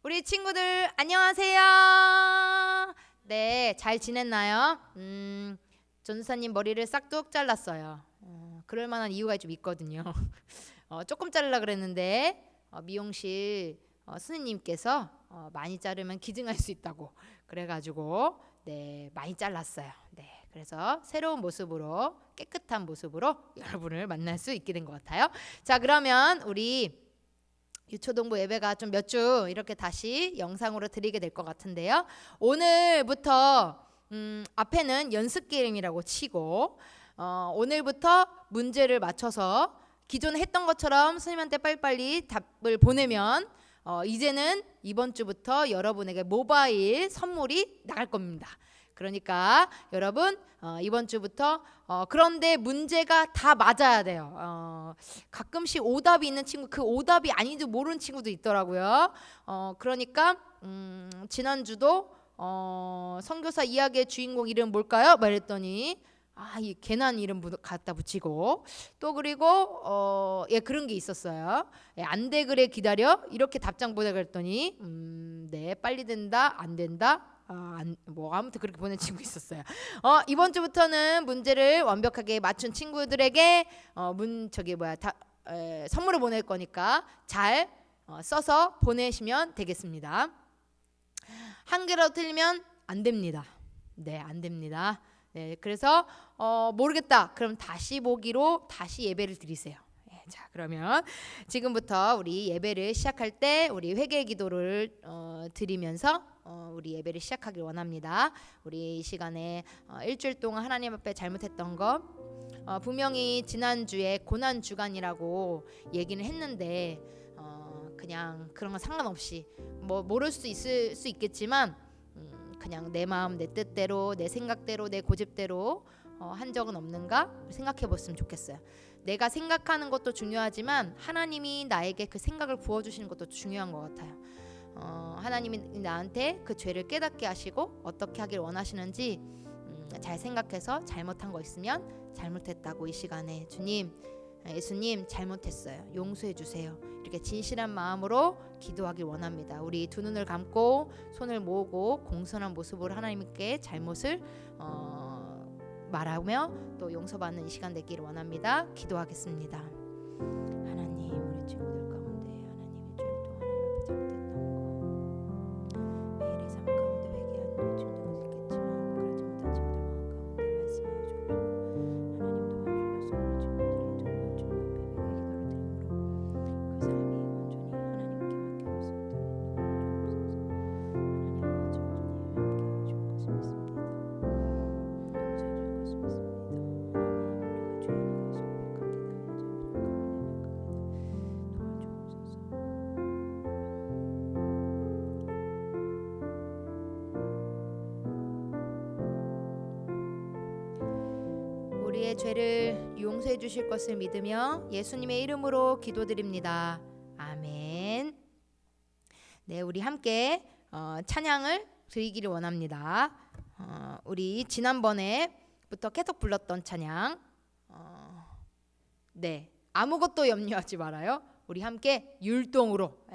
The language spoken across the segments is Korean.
우리 친구들 안녕하세요. 네, 잘 지냈나요? 전도사님 머리를 싹둑 잘랐어요. 그럴 만한 이유가 좀 있거든요. 조금 자르려 그랬는데 미용실 스님님께서 많이 자르면 기증할 수 있다고 그래가지고 네, 많이 잘랐어요. 네, 그래서 새로운 모습으로 깨끗한 모습으로 여러분을 만날 수 있게 된 것 같아요. 자, 그러면 우리 유초동부 예배가 좀 몇 주 이렇게 다시 영상으로 드리게 될 것 같은데요. 오늘부터 앞에는 연습 게임이라고 치고 오늘부터 문제를 맞춰서 기존에 했던 것처럼 선생님한테 빨리빨리 답을 보내면 이제는 이번 주부터 여러분에게 모바일 선물이 나갈 겁니다. 그러니까 여러분 이번 주부터 그런데 문제가 다 맞아야 돼요. 가끔씩 오답이 있는 친구, 그 오답이 아닌지 모르는 친구도 있더라고요. 그러니까 지난주도 선교사 이야기의 주인공 이름 뭘까요? 말했더니 이 괜한 이름 갖다 붙이고 또 그리고 그런 게 있었어요. 안 돼 그래 기다려 이렇게 답장 보내 그랬더니 네 빨리 된다 안 된다 아무튼 그렇게 보낸 친구 있었어요. 이번 주부터는 문제를 완벽하게 맞춘 친구들에게 선물을 보낼 거니까 잘 써서 보내시면 되겠습니다. 한 개라도 틀리면 안 됩니다. 네, 안 됩니다. 네, 그래서 모르겠다. 그럼 다시 보기로 다시 예배를 드리세요. 자, 그러면 지금부터 우리 예배를 시작할 때 우리 회개 기도를 드리면서 우리 예배를 시작하길 원합니다. 우리 이 시간에 일주일 동안 하나님 앞에 잘못했던 거 분명히 지난주에 고난 주간이라고 얘기는 했는데 그냥 그런 건 상관없이 모를 수 있을 수 있겠지만 그냥 내 마음 내 뜻대로 내 생각대로 내 고집대로 한 적은 없는가 생각해 봤으면 좋겠어요. 내가 생각하는 것도 중요하지만 하나님이 나에게 그 생각을 부어주시는 것도 중요한 것 같아요. 하나님이 나한테 그 죄를 깨닫게 하시고 어떻게 하길 원하시는지 잘 생각해서 잘못한 거 있으면 잘못했다고 이 시간에 주님, 예수님 잘못했어요. 용서해 주세요. 이렇게 진실한 마음으로 기도하길 원합니다. 우리 두 눈을 감고 손을 모으고 공손한 모습으로 하나님께 잘못을 말하며 또 용서받는 이 시간 되기를 원합니다. 기도하겠습니다. 하나님, 우리 친구들 가운데 하나님 일주일 동안 하나님 앞에 잘못했던 거 매일의 삶 가운데 회개하는 친구들도 있겠지만 그렇지 못한 친구들 마음 가운데 말씀하여 주옵시고 하나님 도와주셔서 우리 친구들이 정말 주님 앞에 회개 기도를 드림으로 그 삶이 온전히 하나님께 맡겨 있을 수 있도록 도와주옵소서. 하나님 아버지 주님 함께 하실 것을 믿습니다. 우리의 죄를 용서해 주실 것을 믿으며 예수님의 이름으로 기도드립니다. 아멘. 네, 우리 함께 찬양을 드리기를 원합니다. 우리 지난번에부터 계속 불렀던 찬양 네, 아무것도 염려하지 말아요. 우리 함께 율동으로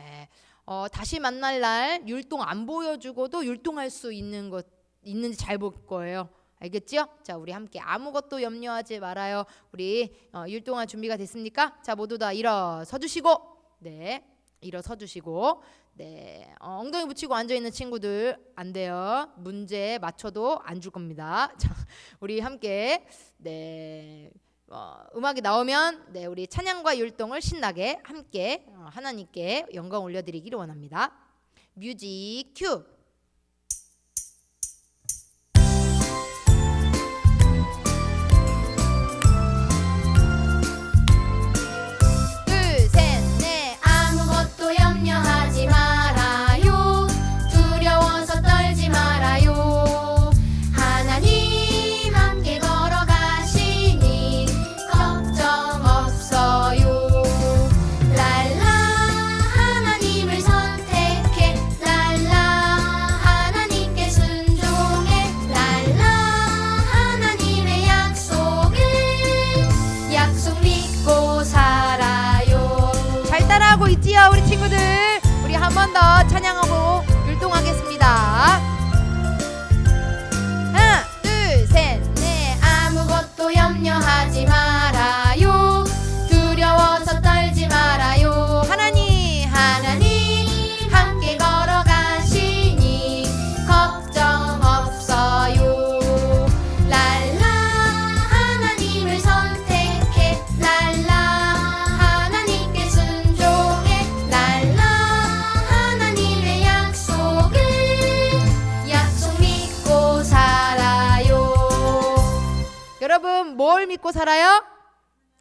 다시 만날 날 율동 안 보여주고도 율동할 수 있는 것 있는지 잘 볼 거예요. 알겠죠? 자, 우리 함께 아무것도 염려하지 말아요. 우리 율동할 준비가 됐습니까? 자, 모두 다 일어서 주시고 네, 일어서 주시고 네, 엉덩이 붙이고 앉아 있는 친구들 안 돼요. 문제 맞춰도 안 줄 겁니다. 자, 우리 함께 네, 음악이 나오면 네, 우리 찬양과 율동을 신나게 함께 하나님께 영광 올려드리기를 원합니다. 뮤직 큐. 염려하지 말아요. 두려워서 떨지 말아요. 하나님 함께 걸어가시니 걱정 없어요. 랄라 하나님을 선택해 랄라 뭘 믿고 살아요?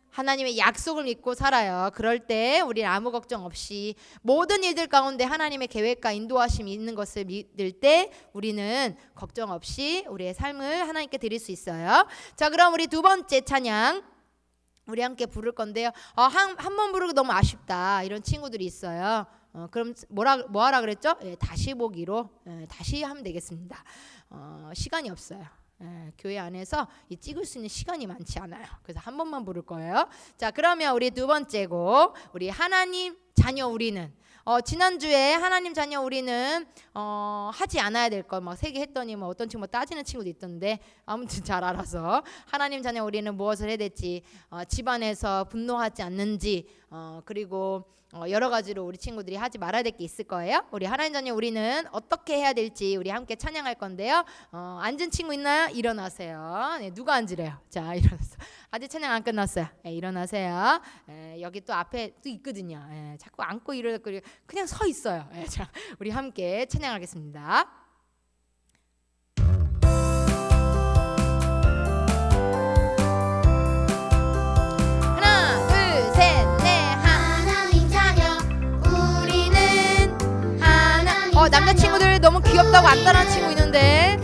하나님의 약속을 믿고 살아요. 그럴 때 우리는 아무 걱정 없이 모든 일들 가운데 하나님의 계획과 인도하심이 있는 것을 믿을 때 우리는 걱정 없이 우리의 삶을 하나님께 드릴 수 있어요. 자, 그럼 우리 두 번째 찬양 우리 함께 부를 건데요. 한 번 부르고 너무 아쉽다 이런 친구들이 있어요. 그럼 뭐 하라 그랬죠? 다시 보기로 다시 하면 되겠습니다. 시간이 없어요. 교회 안에서 찍을 수 있는 시간이 많지 않아요. 그래서 한 번만 부를 거예요. 자, 그러면 우리 두 번째 곡 우리 하나님 자녀 우리는 지난주에 하나님 자녀 우리는 하지 않아야 될 거 막 세 개 했더니 뭐 어떤 친구 따지는 친구도 있던데 아무튼 잘 알아서 하나님 자녀 우리는 무엇을 해야 될지 집안에서 분노하지 않는지 그리고 여러 가지로 우리 친구들이 하지 말아야 될 게 있을 거예요. 우리 하나님 자녀 우리는 어떻게 해야 될지 우리 함께 찬양할 건데요. 앉은 친구 있나요? 일어나세요. 네, 누가 앉으래요? 자, 일어나서 아직 찬양 안 끝났어요. 일어나세요. 여기 또 앞에 또 있거든요. 자꾸 앉고 일어나고 그냥 서 있어요. 자, 우리 함께 찬양하겠습니다. 남자친구들 너무 귀엽다고 안 따라하는 친구 있는데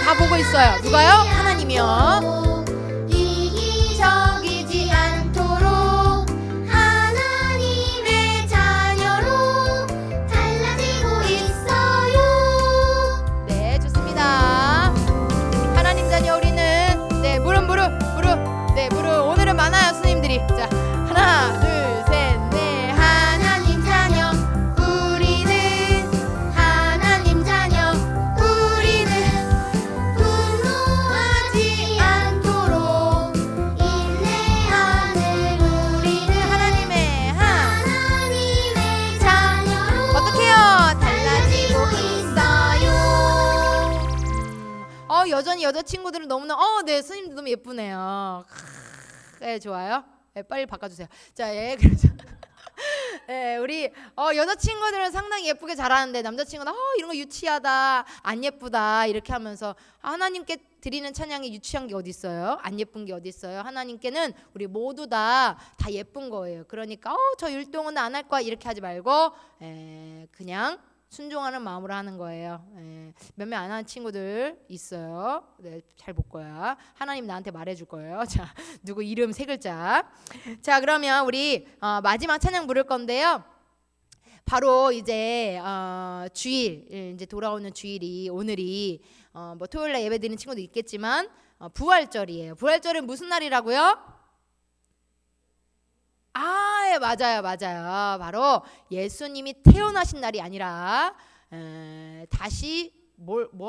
다 보고 있어요. 누가요? 하나님이요. 이기적이지 않도록 하나님의 자녀로 달라지고 있어요. 네, 좋습니다. 하나님 자녀 우리는 네, 무릎 네, 무릎 오늘은 많아요, 스님들이. 자, 하나, 둘, 셋, 넷. 하나님 자녀 분노하지 않도록 인내하는 우리는 하나님의 자녀로 어떻게 해요? 달라지고 있어요. 여전히 여자친구들은 너무나 네, 스님들 너무 예쁘네요. 네, 좋아요. 네, 빨리 바꿔주세요. 자, 그래서 네, 우리 여자친구들은 상당히 예쁘게 잘하는데 남자친구는 이런 거 유치하다, 안 예쁘다 이렇게 하면서 하나님께 드리는 찬양이 유치한 게 어디 있어요? 안 예쁜 게 어디 있어요? 하나님께는 우리 모두 다 예쁜 거예요. 그러니까 저 율동은 안 할 거야 이렇게 하지 말고 그냥 순종하는 마음으로 하는 거예요. 몇몇 안 하는 친구들 있어요. 네, 잘 볼 거야. 하나님 나한테 말해줄 거예요. 자, 누구 이름 세 글자. 자, 그러면 우리 마지막 찬양 부를 건데요. 바로 이제 주일 이제 돌아오는 주일이 오늘이 뭐 토요일날 예배 드리는 친구도 있겠지만 부활절이에요. 부활절은 무슨 날이라고요? 예, 맞아요. 바로 예수님이 태어나신 날이 아니라 다시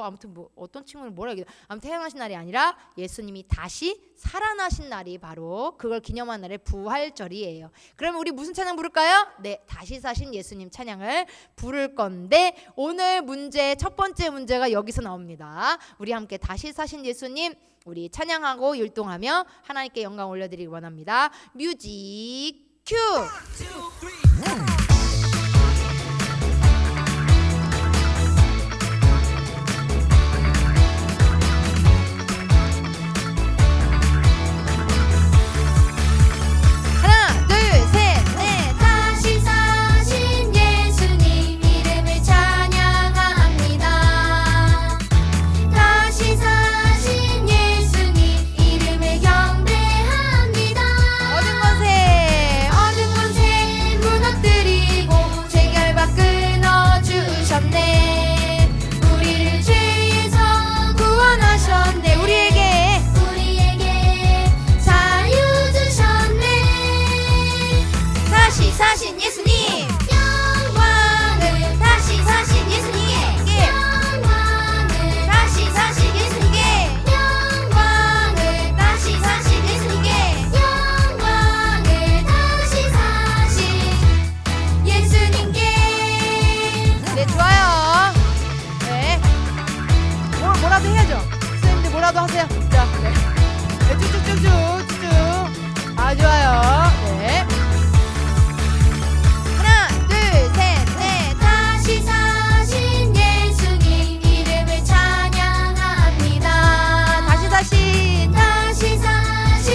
아무튼 어떤 친구는 뭐라 얘기해? 아무튼 태어나신 날이 아니라 예수님이 다시 살아나신 날이 바로 그걸 기념한 날의 부활절이에요. 그러면 우리 무슨 찬양 부를까요? 네, 다시 사신 예수님 찬양을 부를 건데 오늘 첫 번째 문제가 여기서 나옵니다. 우리 함께 다시 사신 예수님 우리 찬양하고 율동하며 하나님께 영광 올려드리기 원합니다. 뮤직 큐! 하나, 둘, 셋, 넷. 다시 사신 예수님 이름을 찬양합니다. 다시 사신 예수님 이름을 경배합니다. 얻은 것에 무너뜨리고 죄결박 끊어주셨네. 우리를 죄에서 구원하셨네. 우리에게 자유 주셨네. 다시 사신 예수님 영광을 다시 사신 예수님께, 영광을 다시 사신 예수님께, 영광을 다시 사신 예수님께, 영광을 다시 사신 예수님께. 네, 좋아요. 네, 뭐라도 해야죠. 선생님들 뭐라도 하세요. 자, 네, 쭉쭉쭉쭉. 좋아요. 네, 하나, 둘, 셋, 넷. 다시 사신 예수님 이름을 찬양합니다. 다시 사신 다시 사신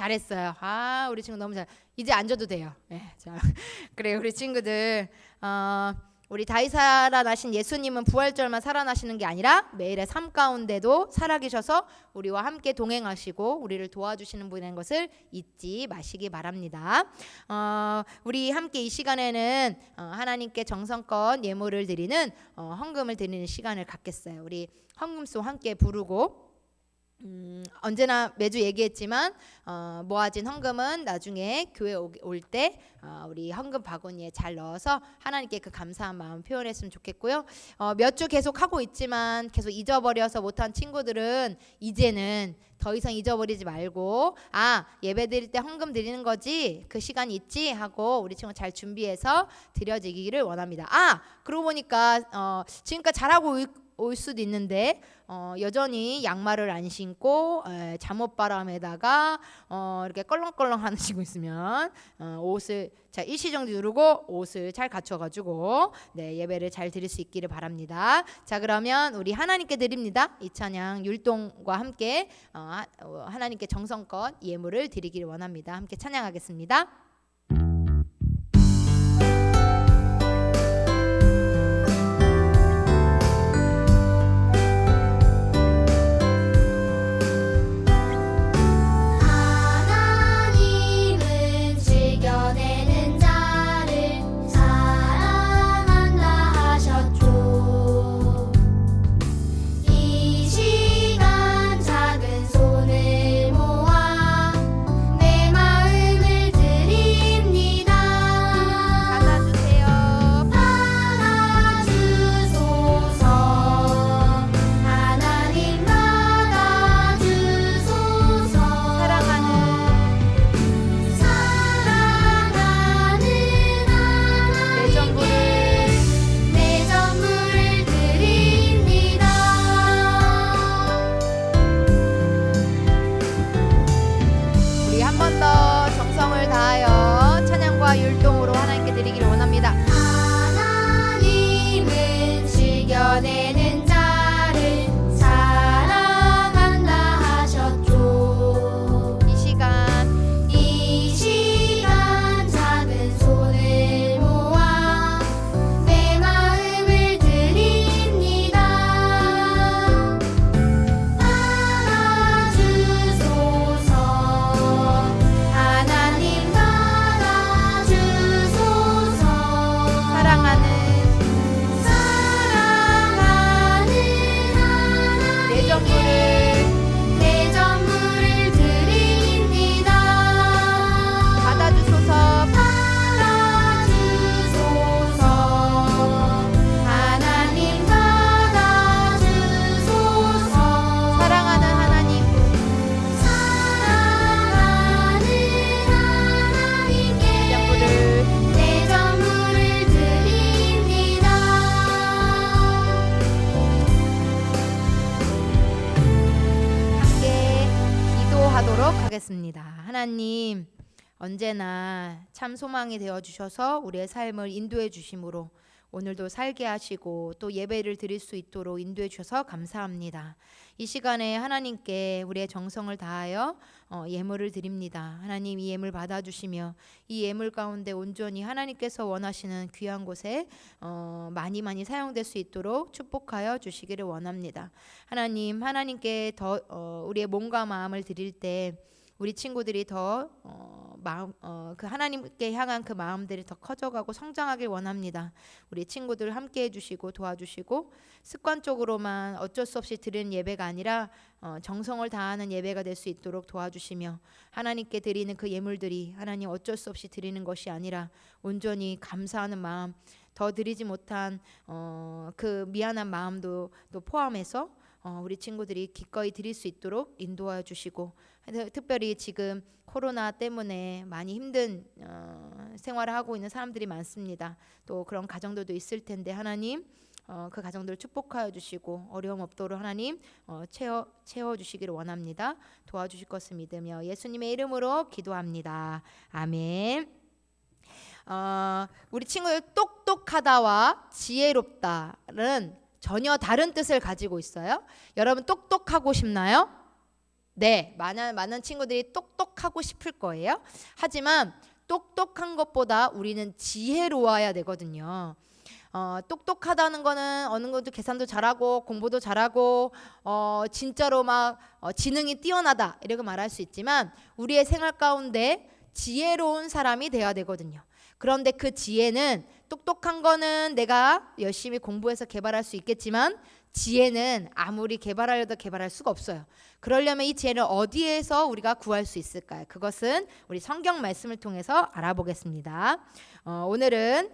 잘했어요. 우리 친구 너무 잘. 이제 앉아도 돼요. 네, 자, 그래 우리 친구들. 우리 다윗 살아나신 예수님은 부활절만 살아나시는 게 아니라 매일의 삶 가운데도 살아계셔서 우리와 함께 동행하시고 우리를 도와주시는 분인 것을 잊지 마시기 바랍니다. 우리 함께 이 시간에는 하나님께 정성껏 예물을 드리는 헌금을 드리는 시간을 갖겠어요. 우리 헌금송 함께 부르고 언제나 매주 얘기했지만 모아진 헌금은 나중에 교회 올 때 우리 헌금 바구니에 잘 넣어서 하나님께 그 감사한 마음 표현했으면 좋겠고요. 몇 주 계속 하고 있지만 계속 잊어버려서 못한 친구들은 이제는 더 이상 잊어버리지 말고 예배 드릴 때 헌금 드리는 거지 그 시간 있지 하고 우리 친구 잘 준비해서 드려지기를 원합니다. 그러고 보니까 지금까지 잘하고 올 수도 있는데 여전히 양말을 안 신고 잠옷바람에다가 이렇게 껄렁껄렁 하는 친구 있으면 옷을 자 일시정지 누르고 옷을 잘 갖춰가지고 예배를 잘 드릴 수 있기를 바랍니다. 자 그러면 우리 하나님께 드립니다. 이 찬양 율동과 함께 하나님께 정성껏 예물을 드리기를 원합니다. 함께 찬양하겠습니다. 율동으로 하나님께 드리기를 원합니다. 하나님은 지켜내는 자를 사랑한다 하셨죠. 이 시간 작은 손을 모아 내 마음을 드립니다. 받아주소서 하나님 사랑하는 내 전부를 드립니다. 받아주소서 하나님 받아주소서. 사랑하는 하나님께 내 전부를 드립니다. 함께 기도하도록 하겠습니다. 하나님 언제나 참 소망이 되어 주셔서 우리의 삶을 인도해 주심으로 오늘도 살게 하시고 또 예배를 드릴 수 있도록 인도해 주셔서 감사합니다. 이 시간에 하나님께 우리의 정성을 다하여 예물을 드립니다. 하나님 이 예물 받아주시며 이 예물 가운데 온전히 하나님께서 원하시는 귀한 곳에 많이 사용될 수 있도록 축복하여 주시기를 원합니다. 하나님 하나님께 더 우리의 몸과 마음을 드릴 때 우리 친구들이 더 그 하나님께 향한 그 마음들이 더 커져가고 성장하길 원합니다. 우리 친구들 함께 해주시고 도와주시고 습관적으로만 어쩔 수 없이 드리는 예배가 아니라 정성을 다하는 예배가 될 수 있도록 도와주시며 하나님께 드리는 그 예물들이 하나님 어쩔 수 없이 드리는 것이 아니라 온전히 감사하는 마음, 더 드리지 못한 그 미안한 마음도 또 포함해서 우리 친구들이 기꺼이 드릴 수 있도록 인도하여 주시고 특별히 지금 코로나 때문에 많이 힘든 생활을 하고 있는 사람들이 많습니다. 또 그런 가정들도 있을 텐데 하나님 그 가정들을 축복하여 주시고 어려움 없도록 하나님 채워주시기를 원합니다. 도와주실 것을 믿으며 예수님의 이름으로 기도합니다. 아멘. 우리 친구들 똑똑하다와 지혜롭다는 전혀 다른 뜻을 가지고 있어요. 여러분 똑똑하고 싶나요? 네, 많은 친구들이 똑똑하고 싶을 거예요. 하지만 똑똑한 것보다 우리는 지혜로워야 되거든요. 똑똑하다는 거는 어느 것도 계산도 잘하고 공부도 잘하고 진짜로 막 지능이 뛰어나다 이렇게 말할 수 있지만 우리의 생활 가운데 지혜로운 사람이 되어야 되거든요. 그런데 그 지혜는 똑똑한 거는 내가 열심히 공부해서 개발할 수 있겠지만 지혜는 아무리 개발하려도 개발할 수가 없어요. 그러려면 이 지혜를 어디에서 우리가 구할 수 있을까요? 그것은 우리 성경 말씀을 통해서 알아보겠습니다. 오늘은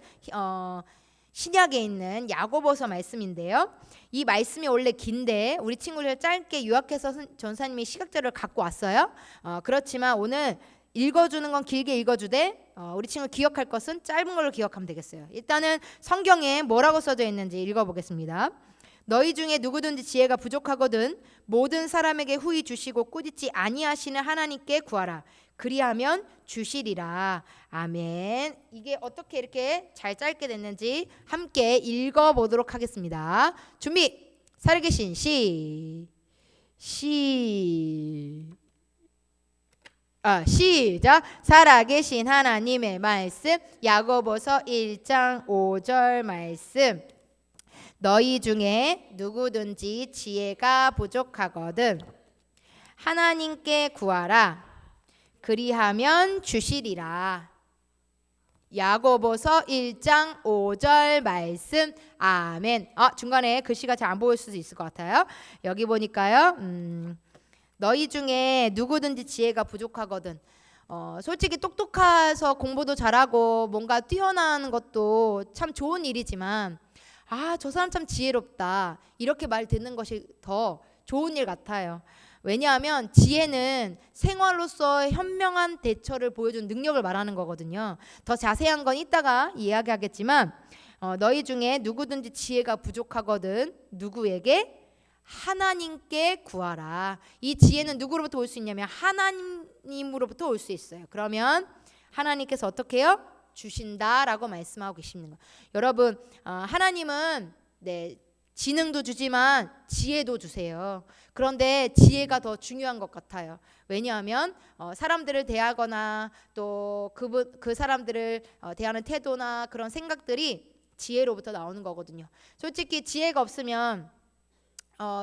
신약에 있는 야고보서 말씀인데요. 이 말씀이 원래 긴데 우리 친구들 짧게 요약해서 전사님이 시각자료를 갖고 왔어요. 그렇지만 오늘 읽어주는 건 길게 읽어주되 우리 친구 기억할 것은 짧은 걸로 기억하면 되겠어요. 일단은 성경에 뭐라고 써져 있는지 읽어보겠습니다. 너희 중에 누구든지 지혜가 부족하거든 모든 사람에게 후히 주시고 꾸짖지 아니하시는 하나님께 구하라. 그리하면 주시리라. 아멘. 이게 어떻게 이렇게 잘 짧게 됐는지 함께 읽어보도록 하겠습니다. 준비. 살아계신 시작. 살아계신 하나님의 말씀 야고보서 1장 5절 말씀. 너희 중에 누구든지 지혜가 부족하거든 하나님께 구하라. 그리하면 주시리라. 야고보서 1장 5절 말씀. 아멘. 중간에 글씨가 잘 안 보일 수도 있을 것 같아요. 여기 보니까요. 너희 중에 누구든지 지혜가 부족하거든. 솔직히 똑똑해서 공부도 잘하고 뭔가 뛰어나는 것도 참 좋은 일이지만 저 사람 참 지혜롭다 이렇게 말 듣는 것이 더 좋은 일 같아요. 왜냐하면 지혜는 생활로서 현명한 대처를 보여주는 능력을 말하는 거거든요. 더 자세한 건 이따가 이야기하겠지만 너희 중에 누구든지 지혜가 부족하거든 누구에게? 하나님께 구하라. 이 지혜는 누구로부터 올 수 있냐면 하나님으로부터 올 수 있어요. 그러면 하나님께서 어떻게 해요? 주신다라고 말씀하고 계시는 거예요. 여러분 하나님은 지능도 주지만 지혜도 주세요. 그런데 지혜가 더 중요한 것 같아요. 왜냐하면 사람들을 대하거나 또 그 사람들을 대하는 태도나 그런 생각들이 지혜로부터 나오는 거거든요. 솔직히 지혜가 없으면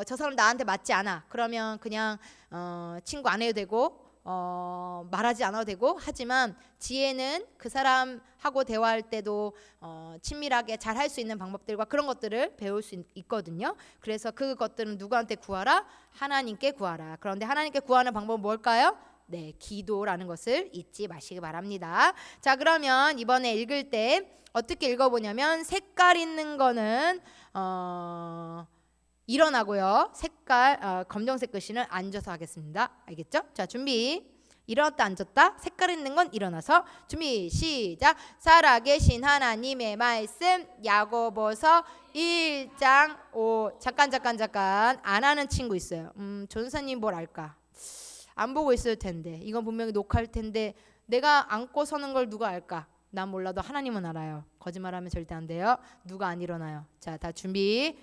저 사람 나한테 맞지 않아. 그러면 그냥 친구 안 해도 되고 말하지 않아도 되고 하지만 지혜는 그 사람하고 대화할 때도 친밀하게 잘 할 수 있는 방법들과 그런 것들을 배울 수 있거든요. 그래서 그것들은 누구한테 구하라? 하나님께 구하라. 그런데 하나님께 구하는 방법은 뭘까요? 기도라는 것을 잊지 마시기 바랍니다. 자, 그러면 이번에 읽을 때 어떻게 읽어보냐면 색깔 있는 거는 일어나고요. 색깔 검정색 글씨는 앉아서 하겠습니다. 알겠죠? 자, 준비. 일어났다 앉았다. 색깔 있는 건 일어나서. 준비 시작. 살아계신 하나님의 말씀 야고보서 1장 5. 잠깐 안 하는 친구 있어요. 전사님 뭘 알까? 안 보고 있을 텐데 이건 분명히 녹화할 텐데 내가 앉고 서는 걸 누가 알까? 난 몰라도 하나님은 알아요. 거짓말하면 절대 안 돼요. 누가 안 일어나요. 자, 다 준비.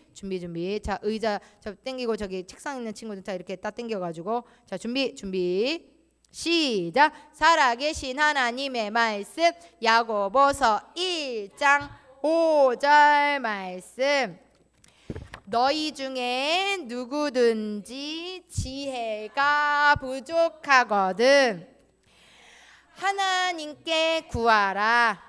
자, 의자 저 땡기고 저기 책상 있는 친구들 다 이렇게 딱 땡겨가지고 자, 준비. 시작. 살아계신 하나님의 말씀 야고보서 1장 5절 말씀. 너희 중에 누구든지 지혜가 부족하거든 하나님께 구하라.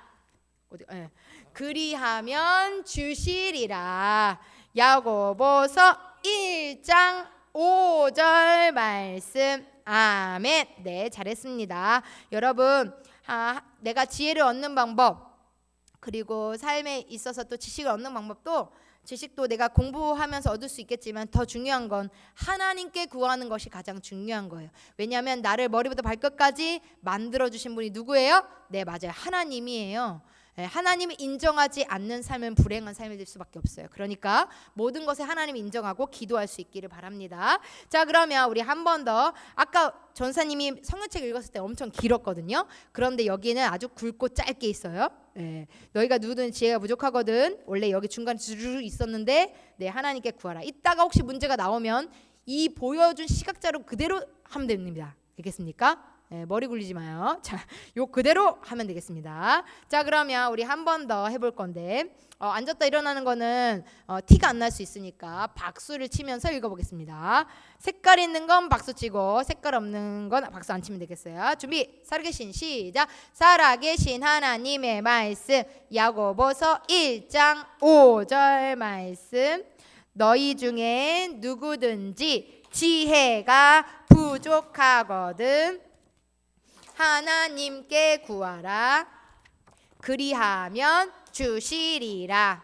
그리하면 주시리라. 야고보서 1장 5절 말씀. 아멘. 네, 잘했습니다. 여러분, 내가 지혜를 얻는 방법 그리고 삶에 있어서 또 지식을 얻는 방법도 지식도 내가 공부하면서 얻을 수 있겠지만 더 중요한 건 하나님께 구하는 것이 가장 중요한 거예요. 왜냐하면 나를 머리부터 발끝까지 만들어주신 분이 누구예요? 네, 맞아요. 하나님이에요. 하나님이 인정하지 않는 삶은 불행한 삶이 될 수밖에 없어요. 그러니까 모든 것에 하나님이 인정하고 기도할 수 있기를 바랍니다. 자, 그러면 우리 한 번 더. 아까 전사님이 성경책 읽었을 때 엄청 길었거든요. 그런데 여기는 아주 굵고 짧게 있어요. 너희가 누구든 지혜가 부족하거든. 원래 여기 중간에 줄 있었는데 하나님께 구하라. 이따가 혹시 문제가 나오면 이 보여준 시각자료 그대로 하면 됩니다. 되겠습니까? 네, 머리 굴리지 마요. 자, 요 그대로 하면 되겠습니다. 자, 그러면 우리 한 번 더 해볼 건데 앉았다 일어나는 거는 티가 안 날 수 있으니까 박수를 치면서 읽어보겠습니다. 색깔 있는 건 박수 치고 색깔 없는 건 박수 안 치면 되겠어요. 준비, 살아계신 시작. 살아계신 하나님의 말씀, 야고보서 1장 5절 말씀. 너희 중에 누구든지 지혜가 부족하거든 하나님께 구하라. 그리하면 주시리라.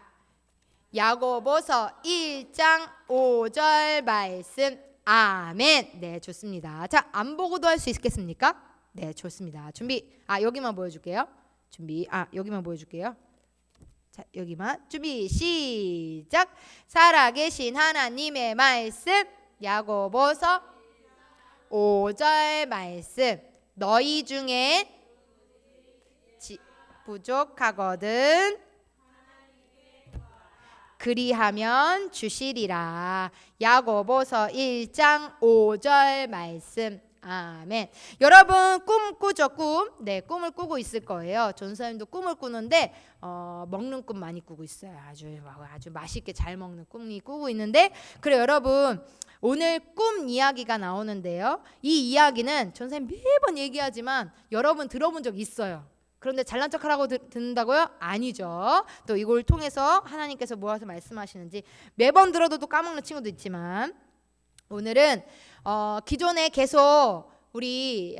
야고보서 1장 5절 말씀. 아멘. 네, 좋습니다. 자, 안 보고도 할 수 있겠습니까? 네, 좋습니다. 준비. 여기만 보여줄게요. 준비. 여기만 보여줄게요. 자, 여기만. 준비. 시작. 살아계신 하나님의 말씀. 야고보서 5절 말씀. 너희 중에 부족하거든 그리하면 주시리라. 야고보서 1장 5절 말씀. 아멘. 여러분 꿈 꾸죠? 꿈. 네, 꿈을 꾸고 있을 거예요. 전사님도 꿈을 꾸는데 먹는 꿈 많이 꾸고 있어요. 아주 맛있게 잘 먹는 꿈이 꾸고 있는데, 그래 여러분 오늘 꿈 이야기가 나오는데요. 이 이야기는 전사님 매번 얘기하지만 여러분 들어본 적 있어요. 그런데 잘난 척하라고 듣는다고요? 아니죠. 또 이걸 통해서 하나님께서 모아서 말씀하시는지 매번 들어도 또 까먹는 친구도 있지만, 오늘은 기존에 계속 우리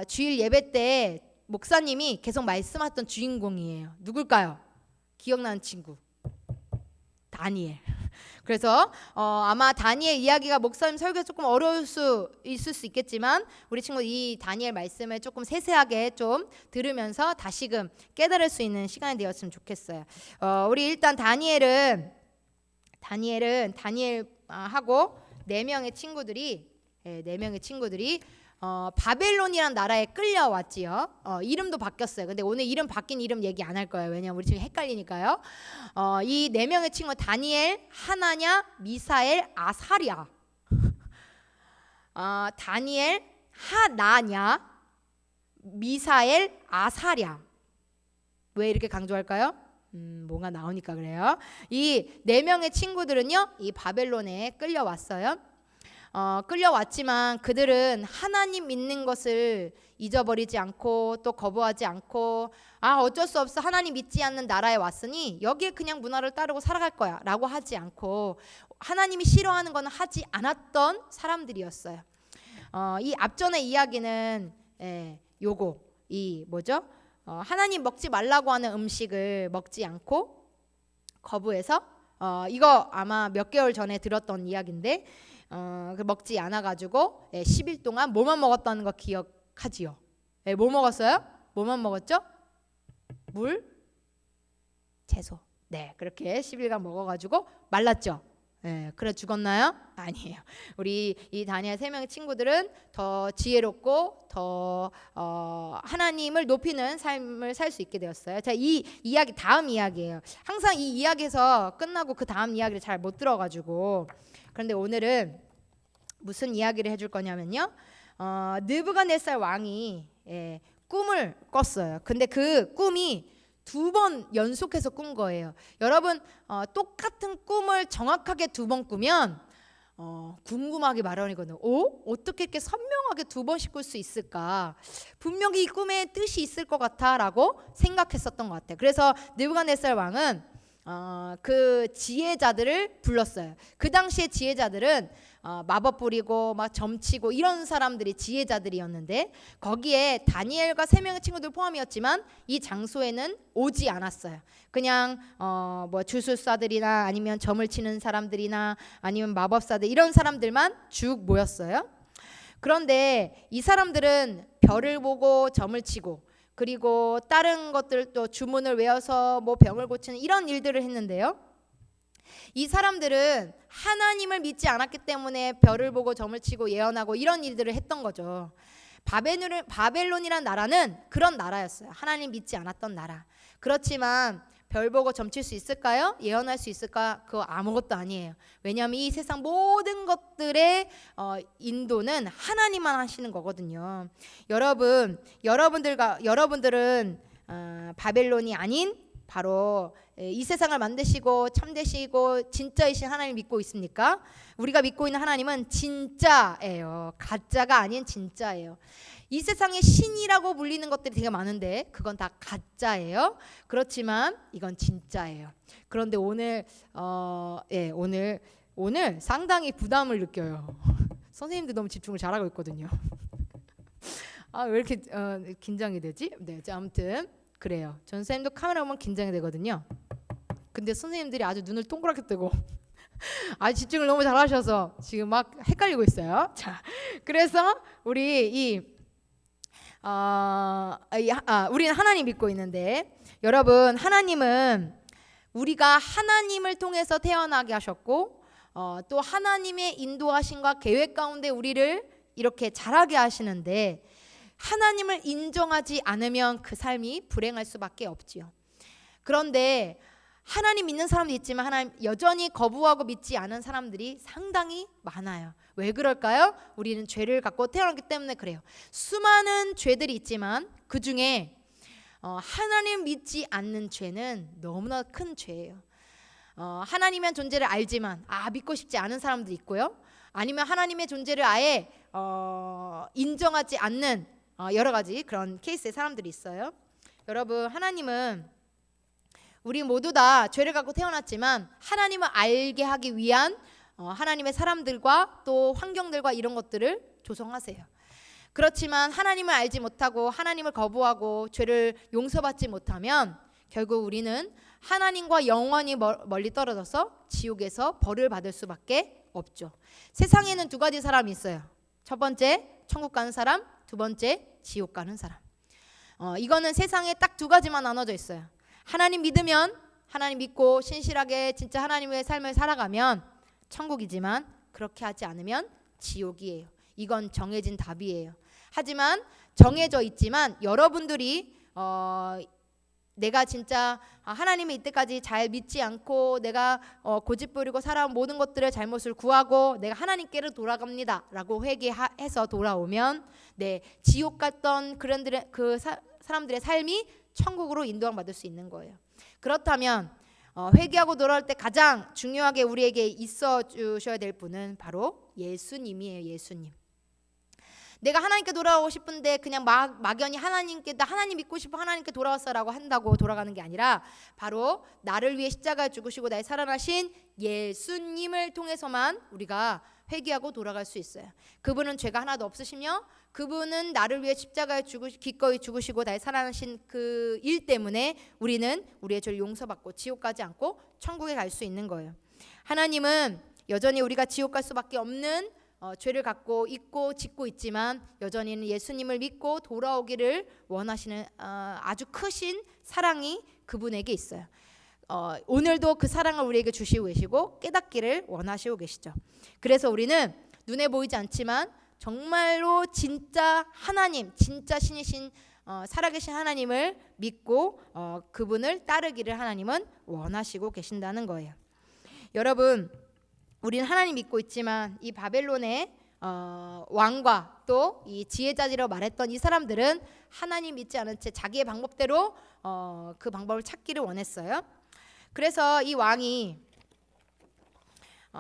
주일 예배 때 목사님이 계속 말씀하셨던 주인공이에요. 누굴까요? 기억나는 친구 다니엘. 그래서 아마 다니엘 이야기가 목사님 설교에 조금 어려울 수 있을 수 있겠지만, 우리 친구 이 다니엘 말씀을 조금 세세하게 좀 들으면서 다시금 깨달을 수 있는 시간이 되었으면 좋겠어요. 우리 일단 다니엘은 다니엘하고 네 명의 친구들이 바벨론이란 나라에 끌려왔지요. 이름도 바뀌었어요. 근데 오늘 이름 바뀐 이름 얘기 안 할 거예요. 왜냐면 우리 지금 헷갈리니까요. 이 네 명의 친구 다니엘, 하나냐, 미사엘, 아사랴. 다니엘, 하나냐, 미사엘, 아사랴. 왜 이렇게 강조할까요? 뭔가 나오니까 그래요. 이 네 명의 친구들은요, 이 바벨론에 끌려왔어요. 끌려왔지만 그들은 하나님 믿는 것을 잊어버리지 않고 또 거부하지 않고, 어쩔 수 없어 하나님 믿지 않는 나라에 왔으니 여기에 그냥 문화를 따르고 살아갈 거야 라고 하지 않고, 하나님이 싫어하는 건 하지 않았던 사람들이었어요. 이 앞전의 이야기는 하나님 먹지 말라고 하는 음식을 먹지 않고 거부해서, 이거 아마 몇 개월 전에 들었던 이야기인데, 먹지 않아가지고 10일 동안 뭐만 먹었다는 거 기억하지요? 뭐 먹었어요? 뭐만 먹었죠? 물, 채소. 네, 그렇게 10일간 먹어가지고 말랐죠. 그래 죽었나요? 아니에요. 우리 이 다니엘 세 명의 친구들은 더 지혜롭고 더 하나님을 높이는 삶을 살 수 있게 되었어요. 자, 이 이야기 다음 이야기예요. 항상 이 이야기에서 끝나고 그 다음 이야기를 잘 못 들어가지고, 그런데 오늘은 무슨 이야기를 해줄 거냐면요, 느부갓네살 왕이 꿈을 꿨어요. 근데 그 꿈이 2번 연속해서 꾼 거예요. 여러분 똑같은 꿈을 정확하게 2번 꾸면 궁금하기 마련이거든요. 어떻게 이렇게 선명하게 2번씩 꿀 수 있을까? 분명히 이 꿈에 뜻이 있을 것 같아라고 생각했었던 것 같아요. 그래서 느부갓네살 왕은 그 지혜자들을 불렀어요. 그 당시에 지혜자들은 마법 부리고 막 점치고 이런 사람들이 지혜자들이었는데, 거기에 다니엘과 3명의 친구들 포함이었지만 이 장소에는 오지 않았어요. 그냥 주술사들이나 아니면 점을 치는 사람들이나 아니면 마법사들, 이런 사람들만 쭉 모였어요. 그런데 이 사람들은 별을 보고 점을 치고, 그리고 다른 것들도 주문을 외워서 병을 고치는 이런 일들을 했는데요, 이 사람들은 하나님을 믿지 않았기 때문에 별을 보고 점을 치고 예언하고 이런 일들을 했던 거죠. 바벨론이란 나라는 그런 나라였어요. 하나님 믿지 않았던 나라. 그렇지만 별 보고 점칠 수 있을까요? 예언할 수 있을까? 그거 아무것도 아니에요. 왜냐하면 이 세상 모든 것들의 인도는 하나님만 하시는 거거든요. 여러분들은 바벨론이 아닌 바로 이 세상을 만드시고 참되시고 진짜이신 하나님 믿고 있습니까? 우리가 믿고 있는 하나님은 진짜예요. 가짜가 아닌 진짜예요. 이 세상에 신이라고 불리는 것들이 되게 많은데 그건 다 가짜예요. 그렇지만 이건 진짜예요. 그런데 오늘 상당히 부담을 느껴요. 선생님들 너무 집중을 잘하고 있거든요. 왜 이렇게 긴장이 되지? 네, 아무튼 그래요. 전선생님도 카메라 보면 긴장이 되거든요. 근데 선생님들이 아주 눈을 동그랗게 뜨고 아주 집중을 너무 잘하셔서 지금 막 헷갈리고 있어요. 자, 그래서 우리는 하나님 믿고 있는데 여러분, 하나님은 우리가 하나님을 통해서 태어나게 하셨고 또 하나님의 인도하심과 계획 가운데 우리를 이렇게 자라게 하시는데 하나님을 인정하지 않으면 그 삶이 불행할 수밖에 없지요. 그런데 하나님 믿는 사람도 있지만 하나님 여전히 거부하고 믿지 않은 사람들이 상당히 많아요. 왜 그럴까요? 우리는 죄를 갖고 태어났기 때문에 그래요. 수많은 죄들이 있지만 그 중에 하나님 믿지 않는 죄는 너무나 큰 죄예요. 하나님의 존재를 알지만 믿고 싶지 않은 사람도 있고요. 아니면 하나님의 존재를 아예 인정하지 않는 여러 가지 그런 케이스의 사람들이 있어요. 여러분, 하나님은 우리 모두 다 죄를 갖고 태어났지만 하나님을 알게 하기 위한 하나님의 사람들과 또 환경들과 이런 것들을 조성하세요. 그렇지만 하나님을 알지 못하고 하나님을 거부하고 죄를 용서받지 못하면 결국 우리는 하나님과 영원히 멀리 떨어져서 지옥에서 벌을 받을 수밖에 없죠. 세상에는 두 가지 사람이 있어요. 첫 번째 천국 가는 사람, 두 번째 지옥 가는 사람. 이거는 세상에 딱 두 가지만 나눠져 있어요. 하나님 믿으면, 하나님 믿고 신실하게 진짜 하나님의 삶을 살아가면 천국이지만 그렇게 하지 않으면 지옥이에요. 이건 정해진 답이에요. 하지만 정해져 있지만 여러분들이 내가 진짜 하나님의 이때까지 잘 믿지 않고 내가 고집부리고 살아온 모든 것들의 잘못을 구하고 내가 하나님께로 돌아갑니다 라고 회개해서 돌아오면 지옥 갔던 그 사람들의 삶이 천국으로 인도함 받을 수 있는 거예요. 그렇다면 회개하고 돌아올 때 가장 중요하게 우리에게 있어 주셔야 될 분은 바로 예수님이에요. 예수님. 내가 하나님께 돌아오고 싶은데 그냥 막연히 하나님께 나 하나님 믿고 싶어 하나님께 돌아왔어라고 한다고 돌아가는 게 아니라 바로 나를 위해 십자가에 죽으시고 나의 살아나신 예수님을 통해서만 우리가 회개하고 돌아갈 수 있어요. 그분은 죄가 하나도 없으시며 그분은 나를 위해 십자가에 기꺼이 죽으시고 나의 살아나신 그 일 때문에 우리는 우리의 죄를 용서받고 지옥 가지 않고 천국에 갈 수 있는 거예요. 하나님은 여전히 우리가 지옥 갈 수밖에 없는 죄를 갖고 있고 짓고 있지만 여전히는 예수님을 믿고 돌아오기를 원하시는 아주 크신 사랑이 그분에게 있어요. 오늘도 그 사랑을 우리에게 주시고 계시고 깨닫기를 원하시고 계시죠. 그래서 우리는 눈에 보이지 않지만 정말로 진짜 하나님, 진짜 신이신 살아계신 하나님을 믿고 그분을 따르기를 하나님은 원하시고 계신다는 거예요. 여러분, 우리는 하나님 믿고 있지만 이 바벨론의 왕과 또 이 지혜자지라고 말했던 이 사람들은 하나님 믿지 않은 채 자기의 방법대로 그 방법을 찾기를 원했어요. 그래서 이 왕이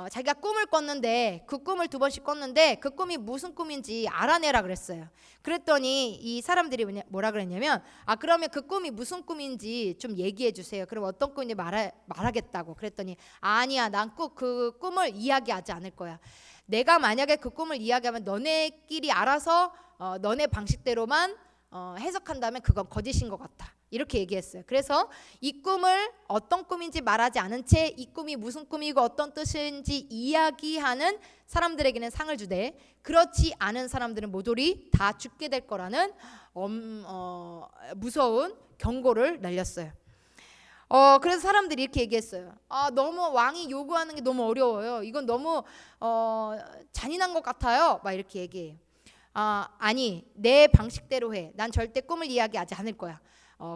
자기가 꿈을 꿨는데 그 꿈을 두 번씩 꿨는데 그 꿈이 무슨 꿈인지 알아내라 그랬어요. 그랬더니 이 사람들이 뭐라 그랬냐면 그러면 그 꿈이 무슨 꿈인지 좀 얘기해 주세요. 그럼 어떤 꿈인지 말하겠다고. 그랬더니 아니야, 난 그 꿈을 이야기하지 않을 거야. 내가 만약에 그 꿈을 이야기하면 너네끼리 알아서 너네 방식대로만 해석한다면 그건 거짓인 것 같다. 이렇게 얘기했어요. 그래서 이 꿈을 어떤 꿈인지 말하지 않은 채 이 꿈이 무슨 꿈이고 어떤 뜻인지 이야기하는 사람들에게는 상을 주되 그렇지 않은 사람들은 모조리 다 죽게 될 거라는 무서운 경고를 날렸어요. 그래서 사람들이 이렇게 얘기했어요. 너무 왕이 요구하는 게 너무 어려워요. 이건 너무 잔인한 것 같아요. 막 이렇게 얘기해요. 아니, 내 방식대로 해. 난 절대 꿈을 이야기하지 않을 거야.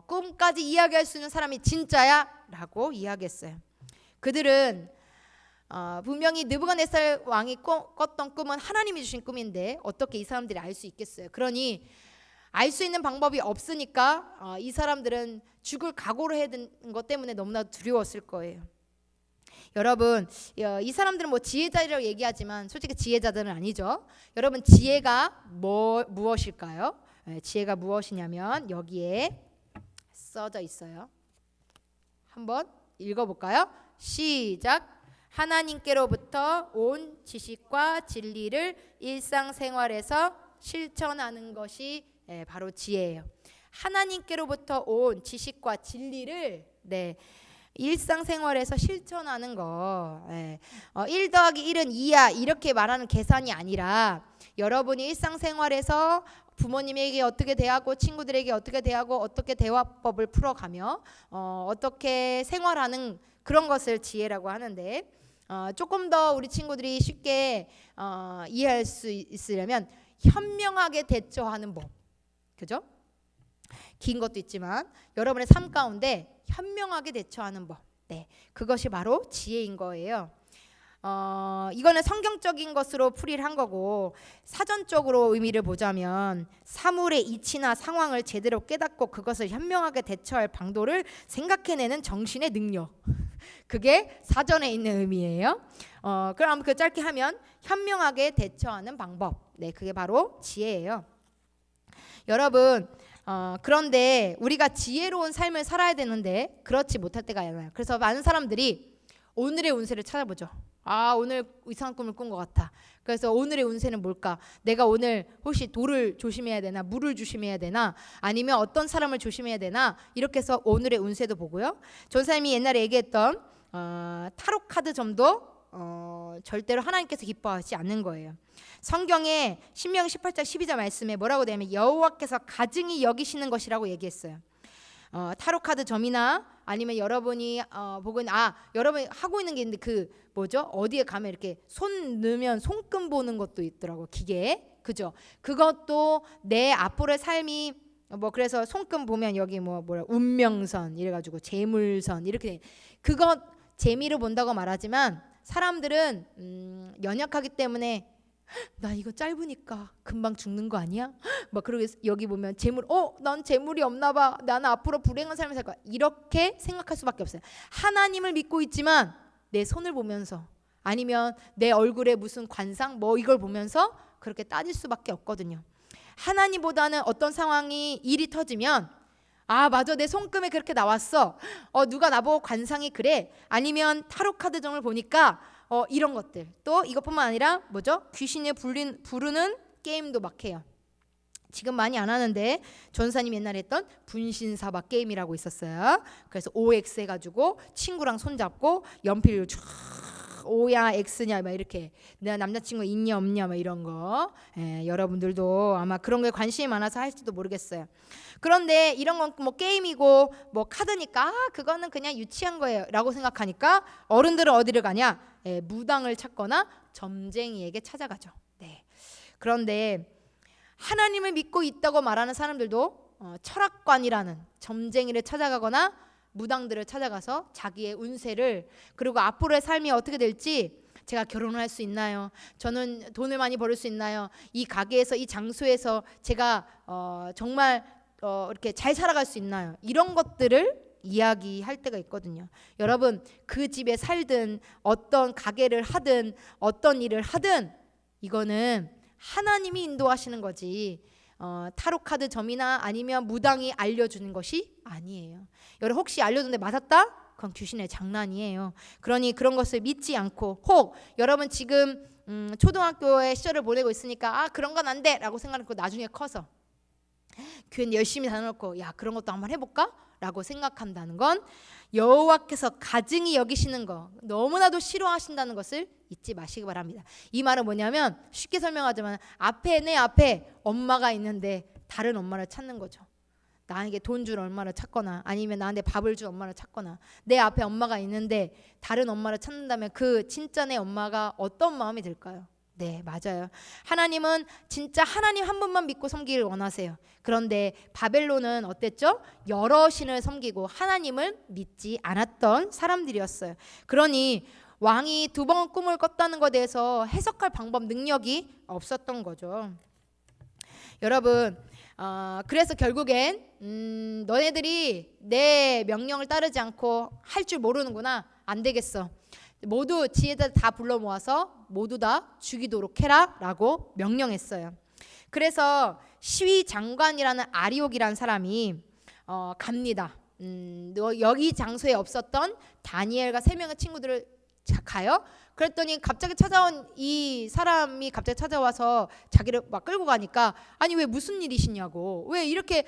꿈까지 이야기할 수 있는 사람이 진짜야? 라고 이야기했어요. 그들은 분명히 느부갓네살 왕이 꿨던 꿈은 하나님이 주신 꿈인데 어떻게 이 사람들이 알 수 있겠어요? 그러니 알 수 있는 방법이 없으니까 이 사람들은 죽을 각오를 해야 되는 것 때문에 너무나 두려웠을 거예요. 여러분, 이 사람들은 뭐 지혜자라고 얘기하지만 솔직히 지혜자들은 아니죠. 여러분, 지혜가 무엇일까요? 지혜가 무엇이냐면 여기에 써져 있어요. 한번 읽어볼까요? 시작. 하나님께로부터 온 지식과 진리를 일상생활에서 실천하는 것이 바로 지혜예요. 하나님께로부터 온 지식과 진리를 일상생활에서 실천하는 거. 1 더하기 1은 2야 이렇게 말하는 계산이 아니라 여러분이 일상생활에서 부모님에게 어떻게 대하고 친구들에게 어떻게 대하고 어떻게 대화법을 풀어가며 어떻게 생활하는 그런 것을 지혜라고 하는데 조금 더 우리 친구들이 쉽게 이해할 수 있으려면 현명하게 대처하는 법. 그죠? 긴 것도 있지만 여러분의 삶 가운데 현명하게 대처하는 법. 그것이 바로 지혜인 거예요. 이거는 성경적인 것으로 풀이를 한 거고 사전적으로 의미를 보자면 사물의 이치나 상황을 제대로 깨닫고 그것을 현명하게 대처할 방도를 생각해내는 정신의 능력. 그게 사전에 있는 의미예요. 그럼 그 짧게 하면 현명하게 대처하는 방법. 그게 바로 지혜예요. 여러분, 그런데 우리가 지혜로운 삶을 살아야 되는데 그렇지 못할 때가 많아요. 그래서 많은 사람들이 오늘의 운세를 찾아보죠. 오늘 이상한 꿈을 꾼 것 같아. 그래서 오늘의 운세는 뭘까? 내가 오늘 혹시 돌을 조심해야 되나? 물을 조심해야 되나? 아니면 어떤 사람을 조심해야 되나? 이렇게 해서 오늘의 운세도 보고요. 전사님이 옛날에 얘기했던 타로 카드 점도 절대로 하나님께서 기뻐하지 않는 거예요. 성경에 신명기 18장 12절 말씀에 뭐라고 되냐면 여호와께서 가증히 여기시는 것이라고 얘기했어요. 타로 카드 점이나 아니면 여러분이 보건 여러분이 하고 있는 게 있는데 그 뭐죠? 어디에 가면 이렇게 손 넣으면 손금 보는 것도 있더라고, 기계에. 그죠? 그것도 내 앞으로의 삶이 그래서 손금 보면 여기 운명선 이래가지고 재물선 이렇게 그것 재미를 본다고 말하지만 사람들은 연약하기 때문에 나 이거 짧으니까 금방 죽는 거 아니야? 그러고 여기 보면 재물, 난 재물이 없나 봐. 나는 앞으로 불행한 삶을 살 거야. 이렇게 생각할 수밖에 없어요. 하나님을 믿고 있지만 내 손을 보면서 아니면 내 얼굴에 무슨 관상 이걸 보면서 그렇게 따질 수밖에 없거든요. 하나님보다는 어떤 상황이 일이 터지면 맞아, 내 손금에 그렇게 나왔어. 누가 나보고 관상이 그래. 아니면 타로 카드 점을 보니까 이런 것들. 또 이것뿐만 아니라 귀신을 부르는 게임도 막 해요. 지금 많이 안 하는데 전사님 옛날에 했던 분신사바 게임이라고 있었어요. 그래서 OX 해가지고 친구랑 손잡고 연필로 쫙 O야 X냐 이렇게 내가 남자친구 있냐 없냐 이런 거. 여러분들도 아마 그런 거에 관심이 많아서 할지도 모르겠어요. 그런데 이런 건 게임이고 카드니까 그거는 그냥 유치한 거예요 라고 생각하니까 어른들은 어디를 가냐? 무당을 찾거나 점쟁이에게 찾아가죠. 그런데 하나님을 믿고 있다고 말하는 사람들도 철학관이라는 점쟁이를 찾아가거나 무당들을 찾아가서 자기의 운세를 그리고 앞으로의 삶이 어떻게 될지 제가 결혼을 할 수 있나요? 저는 돈을 많이 벌을 수 있나요? 이 가게에서 이 장소에서 제가 정말 이렇게 잘 살아갈 수 있나요? 이런 것들을 이야기할 때가 있거든요. 여러분 그 집에 살든 어떤 가게를 하든 어떤 일을 하든 이거는 하나님이 인도하시는 거지 타로 카드 점이나 아니면 무당이 알려주는 것이 아니에요. 여러분 혹시 알려줬는데 맞았다? 그건 귀신의 장난이에요. 그러니 그런 것을 믿지 않고 혹 여러분 지금 초등학교의 시절을 보내고 있으니까 그런 건 안 돼 라고 생각하고 나중에 커서 교회 열심히 다녀놓고 그런 것도 한번 해볼까? 라고 생각한다는 건 여호와께서 가증히 여기시는 거 너무나도 싫어하신다는 것을 잊지 마시기 바랍니다. 이 말은 뭐냐면 쉽게 설명하자면 내 앞에 엄마가 있는데 다른 엄마를 찾는 거죠. 나에게 돈 줄 엄마를 찾거나 아니면 나한테 밥을 줄 엄마를 찾거나 내 앞에 엄마가 있는데 다른 엄마를 찾는다면 그 진짜 내 엄마가 어떤 마음이 들까요? 네, 맞아요. 하나님은 진짜 하나님 한 분만 믿고 섬기길 원하세요. 그런데 바벨론은 어땠죠? 여러 신을 섬기고 하나님을 믿지 않았던 사람들이었어요. 그러니 왕이 두 번 꿈을 꿨다는 것에 대해서 해석할 방법 능력이 없었던 거죠. 여러분, 그래서 결국엔 너네들이 내 명령을 따르지 않고 할 줄 모르는구나. 안 되겠어. 모두 지혜자 다 불러 모아서 모두 다 죽이도록 해라 라고 명령했어요. 그래서 시위 장관이라는 아리옥이라는 사람이 갑니다. 여기 장소에 없었던 다니엘과 세 명의 친구들을 가요. 그랬더니 갑자기 찾아온 이 사람이 갑자기 찾아와서 자기를 막 끌고 가니까 아니 왜 무슨 일이시냐고, 왜 이렇게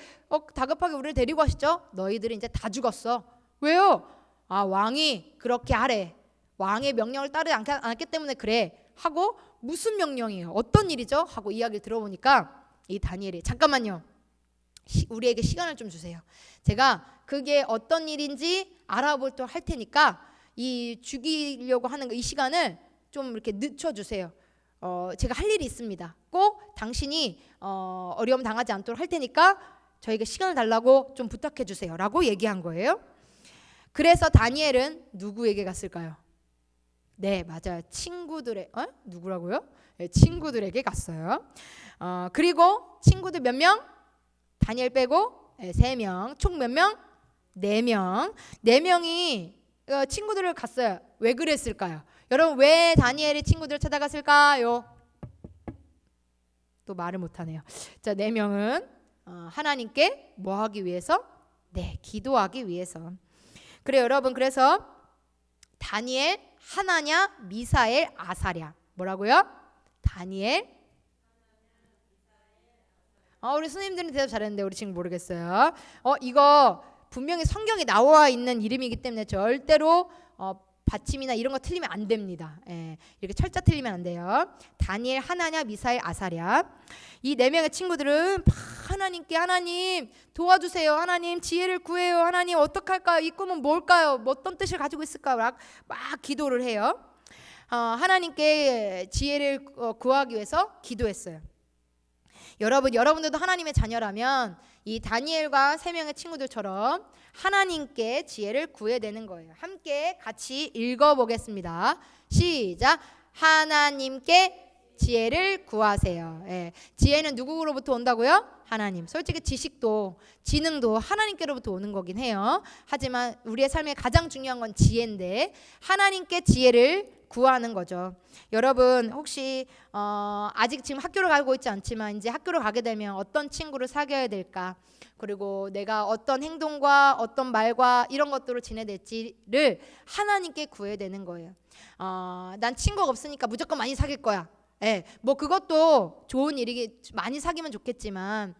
다급하게 우리를 데리고 가시죠? 너희들은 이제 다 죽었어. 왜요? 왕이 그렇게 하래. 왕의 명령을 따르지 않았기 때문에 그래 하고, 무슨 명령이에요? 어떤 일이죠? 하고 이야기를 들어보니까 이 다니엘이 잠깐만요. 우리에게 시간을 좀 주세요. 제가 그게 어떤 일인지 알아보도록 할 테니까 이 죽이려고 하는 이 시간을 좀 이렇게 늦춰주세요. 제가 할 일이 있습니다. 꼭 당신이 어려움 당하지 않도록 할 테니까 저에게 시간을 달라고 좀 부탁해 주세요 라고 얘기한 거예요. 그래서 다니엘은 누구에게 갔을까요? 네, 맞아요. 누구라고요? 네, 친구들에게 갔어요. 그리고 친구들 몇 명? 다니엘 빼고 3명. 총 몇 명? 4명. 4명이 친구들을 갔어요. 왜 그랬을까요? 여러분, 왜 다니엘이 친구들을 찾아갔을까요? 또 말을 못하네요. 자, 4명은 하나님께 뭐 하기 위해서? 네, 기도하기 위해서. 그래요, 여러분. 그래서 다니엘, 하나냐, 미사엘, 아사랴. 뭐라고요? 다니엘. 우리 선생님들은 대답 잘했는데 우리 친구 모르겠어요. 이거 분명히 성경에 나와 있는 이름이기 때문에 절대로 받침이나 이런 거 틀리면 안 됩니다. 이렇게 철자 틀리면 안 돼요. 다니엘, 하나냐, 미사엘, 아사랴. 이 4명의 친구들은 하나님께, 하나님 도와주세요. 하나님 지혜를 구해요. 하나님 어떡할까요? 이 꿈은 뭘까요? 어떤 뜻을 가지고 있을까요? 막 기도를 해요. 하나님께 지혜를 구하기 위해서 기도했어요. 여러분들도 하나님의 자녀라면 이 다니엘과 3명의 친구들처럼 하나님께 지혜를 구해야 되는 거예요. 함께 같이 읽어보겠습니다. 시작. 하나님께 지혜를 구하세요. 지혜는 누구로부터 온다고요? 하나님. 솔직히 지식도 지능도 하나님께로부터 오는 거긴 해요. 하지만 우리의 삶에 가장 중요한 건 지혜인데 하나님께 지혜를 구하는 거죠. 여러분 혹시 아직 지금 학교를 가고 있지 않지만 이제 학교를 가게 되면 어떤 친구를 사귀어야 될까, 그리고 내가 어떤 행동과 어떤 말과 이런 것들을 지내야 될지를 하나님께 구해야 되는 거예요. 난 친구가 없으니까 무조건 많이 사귈 거야. 뭐 그것도 좋은 일이기, 많이 사귀면 좋겠지만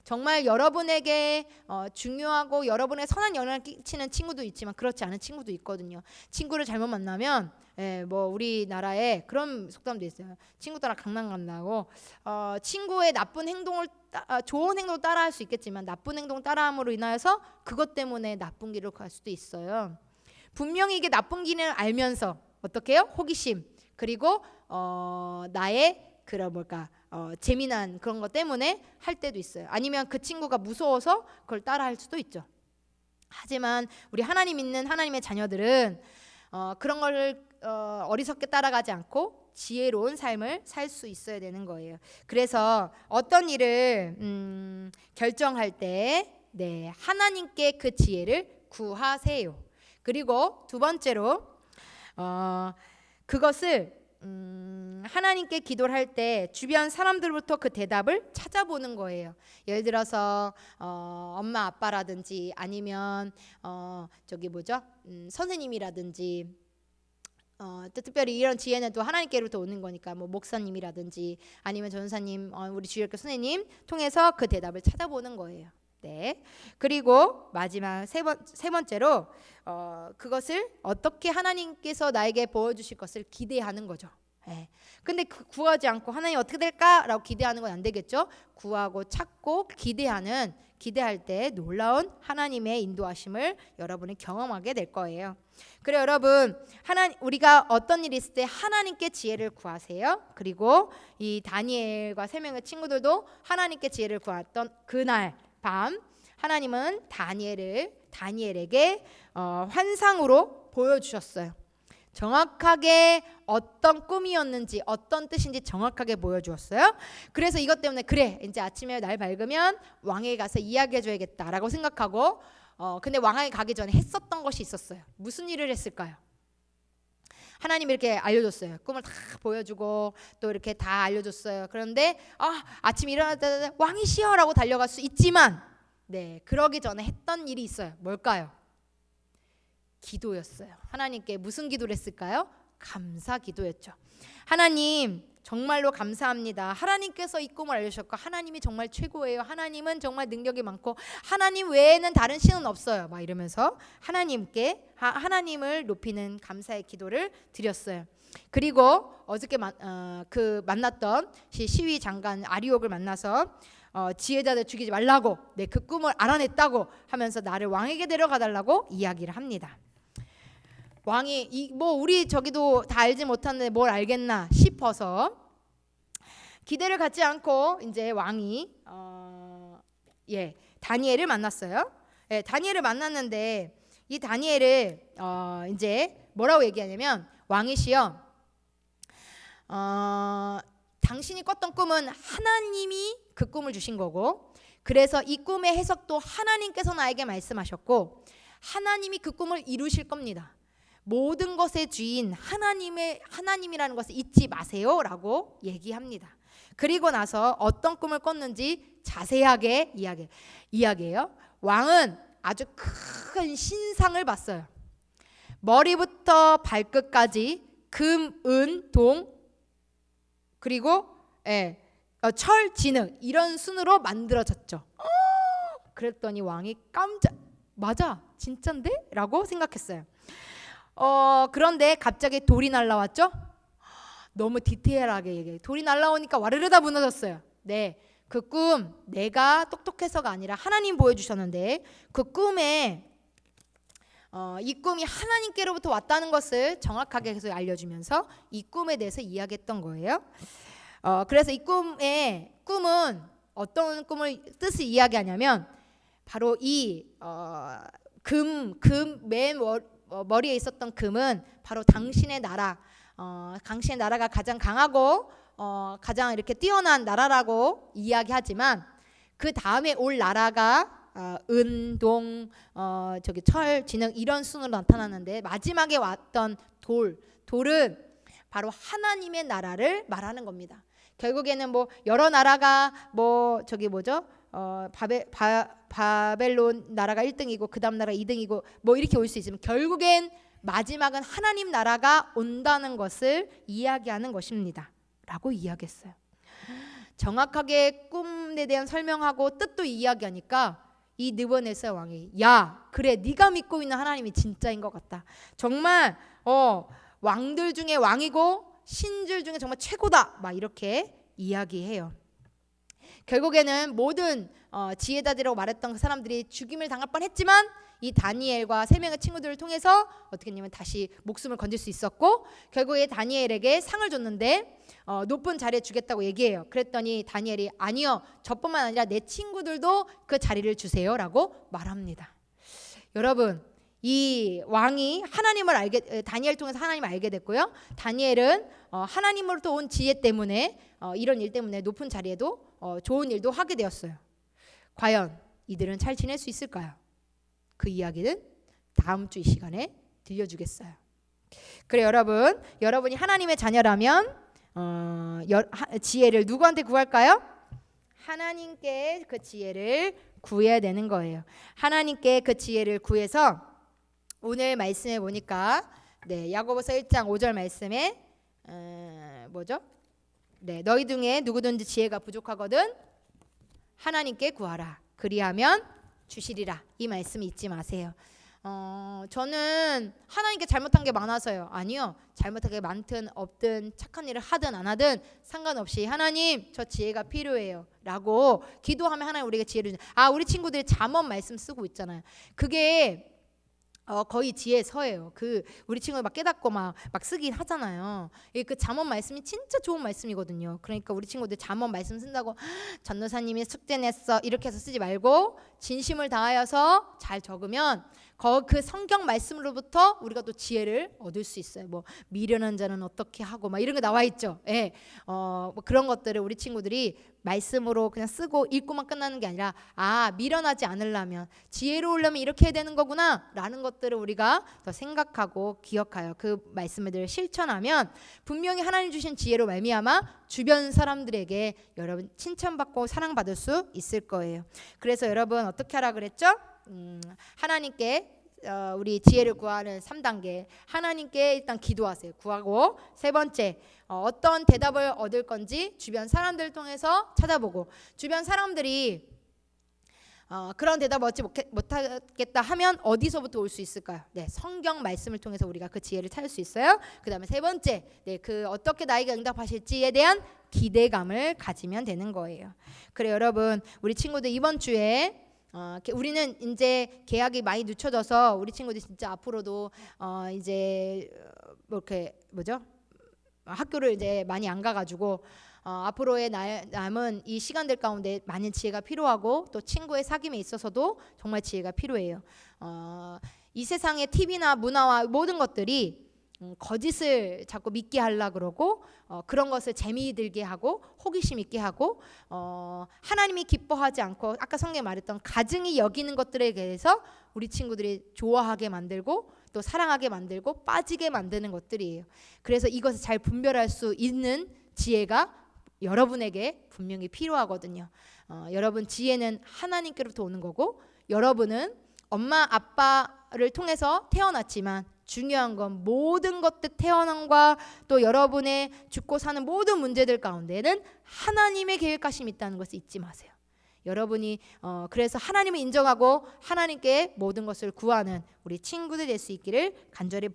정말 여러분에게 중요하고 여러분의 선한 영향을 끼치는 친구도 있지만 그렇지 않은 친구도 있거든요. 친구를 잘못 만나면 뭐 우리나라에 그런 속담도 있어요. 친구 따라 강남 간다고. 친구의 나쁜 행동을 좋은 행동을 따라할 수 있겠지만 나쁜 행동을 따라함으로 인하여서 그것 때문에 나쁜 길로 갈 수도 있어요. 분명히 이게 나쁜 길을 알면서 어떻게 해요? 호기심, 그리고 나의 재미난 그런 것 때문에 할 때도 있어요. 아니면 그 친구가 무서워서 그걸 따라할 수도 있죠. 하지만 우리 하나님 있는 하나님의 자녀들은 그런 걸 어리석게 따라가지 않고 지혜로운 삶을 살 수 있어야 되는 거예요. 그래서 어떤 일을 결정할 때 하나님께 그 지혜를 구하세요. 그리고 두 번째로 그것을 하나님께 기도를 할 때 주변 사람들부터 그 대답을 찾아보는 거예요. 예를 들어서 엄마 아빠라든지 아니면 선생님이라든지 또 특별히 이런 지혜는 또 하나님께로부터 오는 거니까 뭐 목사님이라든지 아니면 전사님, 우리 주일학교 선생님 통해서 그 대답을 찾아보는 거예요. 네. 그리고 마지막 세 번째로 그것을 어떻게 하나님께서 나에게 보여주실 것을 기대하는 거죠. 예. 근데 구하지 않고 하나님 어떻게 될까라고 기대하는 건 안 되겠죠. 구하고 찾고 기대할 때 놀라운 하나님의 인도하심을 여러분이 경험하게 될 거예요. 그래 여러분, 우리가 어떤 일이 있을 때 하나님께 지혜를 구하세요. 그리고 이 다니엘과 세 명의 친구들도 하나님께 지혜를 구했던 그날 밤 하나님은 다니엘에게 환상으로 보여주셨어요. 정확하게 어떤 꿈이었는지 어떤 뜻인지 정확하게 보여주었어요. 그래서 이것 때문에 그래 이제 아침에 날 밝으면 왕에게 가서 이야기해줘야겠다라고 생각하고 근데 왕에게 가기 전에 했었던 것이 있었어요. 무슨 일을 했을까요? 하나님이 이렇게 알려줬어요. 꿈을 다 보여주고 또 이렇게 다 알려줬어요. 그런데 아침에 일어났다 왕이시여라고 달려갈 수 있지만 그러기 전에 했던 일이 있어요. 뭘까요? 기도였어요. 하나님께 무슨 기도를 했을까요? 감사 기도였죠. 하나님 정말로 감사합니다. 하나님께서 이 꿈을 알려주셨고 하나님이 정말 최고예요. 하나님은 정말 능력이 많고 하나님 외에는 다른 신은 없어요. 막 이러면서 하나님을 높이는 감사의 기도를 드렸어요. 그리고 어저께 만났던 시위 장관 아리옥을 만나서 지혜자들 죽이지 말라고 그 꿈을 알아냈다고 하면서 나를 왕에게 데려가 달라고 이야기를 합니다. 왕이 우리 저기도 다 알지 못하는데 뭘 알겠나 싶어서 기대를 갖지 않고 이제 왕이 다니엘을 만났어요. 다니엘을 만났는데 이 다니엘을 이제 뭐라고 얘기하냐면 왕이시여 당신이 꿨던 꿈은 하나님이 그 꿈을 주신 거고 그래서 이 꿈의 해석도 하나님께서 나에게 말씀하셨고 하나님이 그 꿈을 이루실 겁니다. 모든 것의 주인 하나님이라는 것을 잊지 마세요라고 얘기합니다. 그리고 나서 어떤 꿈을 꿨는지 자세하게 이야기해요. 왕은 아주 큰 신상을 봤어요. 머리부터 발끝까지 금, 은, 동 그리고 철, 진흙 이런 순으로 만들어졌죠. 그랬더니 왕이 맞아 진짠데? 라고 생각했어요. 그런데 갑자기 돌이 날라왔죠. 너무 디테일하게 얘기해요. 돌이 날라오니까 와르르 다 무너졌어요. 그 꿈 내가 똑똑해서가 아니라 하나님 보여주셨는데 그 꿈에 이 꿈이 하나님께로부터 왔다는 것을 정확하게 계속 알려주면서 이 꿈에 대해서 이야기했던 거예요. 그래서 이 꿈은 어떤 꿈을 뜻을 이야기하냐면 바로 이 맨 머리에 있었던 금은 바로 당신의 나라가 가장 강하고 가장 이렇게 뛰어난 나라라고 이야기하지만 그 다음에 올 나라가 은, 동, 철, 진흙 이런 순으로 나타났는데 마지막에 왔던 돌은 바로 하나님의 나라를 말하는 겁니다. 결국에는 여러 나라가 바벨론 나라가 1등이고 그 다음 나라가 2등이고 이렇게 올 수 있으면 결국엔 마지막은 하나님 나라가 온다는 것을 이야기하는 것입니다 라고 이야기했어요. 정확하게 꿈에 대한 설명하고 뜻도 이야기하니까 이 느부갓네살 왕이 그래 네가 믿고 있는 하나님이 진짜인 것 같다. 정말 왕들 중에 왕이고 신들 중에 정말 최고다 막 이렇게 이야기해요. 결국에는 모든 지혜자들이라고 말했던 그 사람들이 죽임을 당할 뻔했지만 이 다니엘과 세 명의 친구들을 통해서 어떻게 했냐면 다시 목숨을 건질 수 있었고 결국에 다니엘에게 상을 줬는데 높은 자리에 주겠다고 얘기해요. 그랬더니 다니엘이 아니요 저뿐만 아니라 내 친구들도 그 자리를 주세요라고 말합니다. 여러분 이 왕이 다니엘 통해서 하나님을 알게 됐고요. 다니엘은 하나님으로부터 온 지혜 때문에 이런 일 때문에 높은 자리에도 좋은 일도 하게 되었어요. 과연 이들은 잘 지낼 수 있을까요? 그 이야기는 다음 주 이 시간에 들려주겠어요. 그래 여러분이 하나님의 자녀라면 지혜를 누구한테 구할까요? 하나님께 그 지혜를 구해야 되는 거예요. 하나님께 그 지혜를 구해서 오늘 말씀에 보니까 야고보서 1장 5절 말씀에 너희 중에 누구든지 지혜가 부족하거든 하나님께 구하라 그리하면 주시리라. 이 말씀이 잊지 마세요. 저는 하나님께 잘못한 게 많아서요. 아니요. 잘못한 게 많든 없든 착한 일을 하든 안 하든 상관없이 하나님 저 지혜가 필요해요 라고 기도하면 하나님 우리에게 지혜를 주는. 우리 친구들이 잠언 말씀 쓰고 있잖아요. 그게 거의 지혜서예요. 우리 친구들 막 깨닫고 막 쓰긴 하잖아요. 그 잠언 말씀이 진짜 좋은 말씀이거든요. 그러니까 우리 친구들 잠언 말씀 쓴다고 전도사님이 숙제 냈어 이렇게 해서 쓰지 말고 진심을 다하여서 잘 적으면 그 성경 말씀으로부터 우리가 또 지혜를 얻을 수 있어요. 뭐 미련한 자는 어떻게 하고 막 이런 거 나와 있죠. 예. 뭐 그런 것들을 우리 친구들이 말씀으로 그냥 쓰고 읽고만 끝나는 게 아니라 미련하지 않으려면 지혜로우려면 이렇게 해야 되는 거구나 라는 것들을 우리가 더 생각하고 기억하여 그 말씀을 실천하면 분명히 하나님 주신 지혜로 말미암아 주변 사람들에게 여러분 칭찬받고 사랑받을 수 있을 거예요. 그래서 여러분 어떻게 하라 그랬죠? 하나님께 우리 지혜를 구하는 3단계 하나님께 일단 기도하세요. 구하고 세 번째 어떤 대답을 얻을 건지 주변 사람들을 통해서 찾아보고 주변 사람들이 그런 대답 얻지 못하겠다 하면 어디서부터 올 수 있을까요? 네, 성경 말씀을 통해서 우리가 그 지혜를 찾을 수 있어요. 그 다음에 세 번째 그 어떻게 나에게 응답하실지에 대한 기대감을 가지면 되는 거예요. 그래 여러분 우리 친구들 이번 주에 우리는 이제 계약이 많이 늦춰져서 우리 친구들이 진짜 앞으로도 이제 뭐 이렇게 학교를 이제 많이 안 가가지고 앞으로의 남은 이 시간들 가운데 많은 지혜가 필요하고 또 친구의 사귐에 있어서도 정말 지혜가 필요해요. 이 세상의 TV나 문화와 모든 것들이 거짓을 자꾸 믿게 하려 그러고 그런 것을 재미들게 하고 호기심 있게 하고 하나님이 기뻐하지 않고 아까 성경에 말했던 가증이 여기는 것들에 대해서 우리 친구들이 좋아하게 만들고 또 사랑하게 만들고 빠지게 만드는 것들이에요. 그래서 이것을 잘 분별할 수 있는 지혜가 여러분에게 분명히 필요하거든요. 여러분 지혜는 하나님께로부터 오는 거고 여러분은 엄마 아빠를 통해서 태어났지만 중요한 건 모든 것들 태어남과 또 여러분의 죽고 사는 모든 문제들 가운데는 하나님의 계획하심이 있다는 것을 잊지 마세요. 여러분이 그래서 하나님을 인정하고 하나님께 모든 것을 구하는 우리 친구들 될 수 있기를 간절히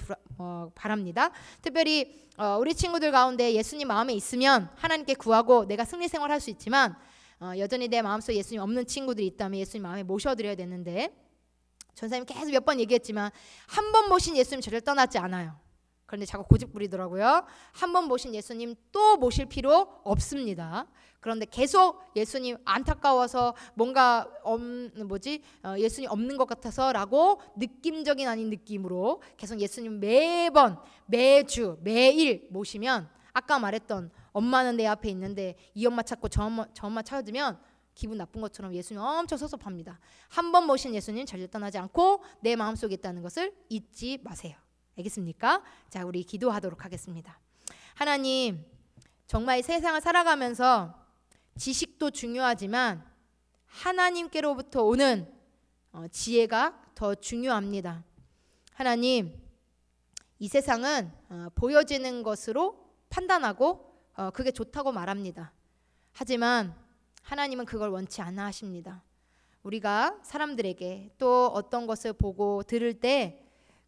바랍니다. 특별히 우리 친구들 가운데 예수님 마음에 있으면 하나님께 구하고 내가 승리 생활할 수 있지만 여전히 내 마음속에 예수님 없는 친구들이 있다면 예수님 마음에 모셔드려야 되는데 전사님 계속 몇 번 얘기했지만 한 번 모신 예수님 저를 떠나지 않아요. 그런데 자꾸 고집 부리더라고요. 한 번 모신 예수님 또 모실 필요 없습니다. 그런데 계속 예수님 안타까워서 뭔가 예수님 없는 것 같아서라고 느낌적인 아닌 느낌으로 계속 예수님 매번 매주 매일 모시면 아까 말했던 엄마는 내 앞에 있는데 이 엄마 찾고 저 엄마 찾으면 기분 나쁜 것처럼 예수님 엄청 섭섭합니다. 한 번 모신 예수님 절대 떠나지 않고 내 마음속에 있다는 것을 잊지 마세요. 알겠습니까? 자, 우리 기도하도록 하겠습니다. 하나님, 정말 이 세상을 살아가면서 지식도 중요하지만 하나님께로부터 오는 지혜가 더 중요합니다. 하나님, 이 세상은 보여지는 것으로 판단하고 그게 좋다고 말합니다. 하지만 하나님은 그걸 원치 않아 하십니다. 우리가 사람들에게 또 어떤 것을 보고 들을 때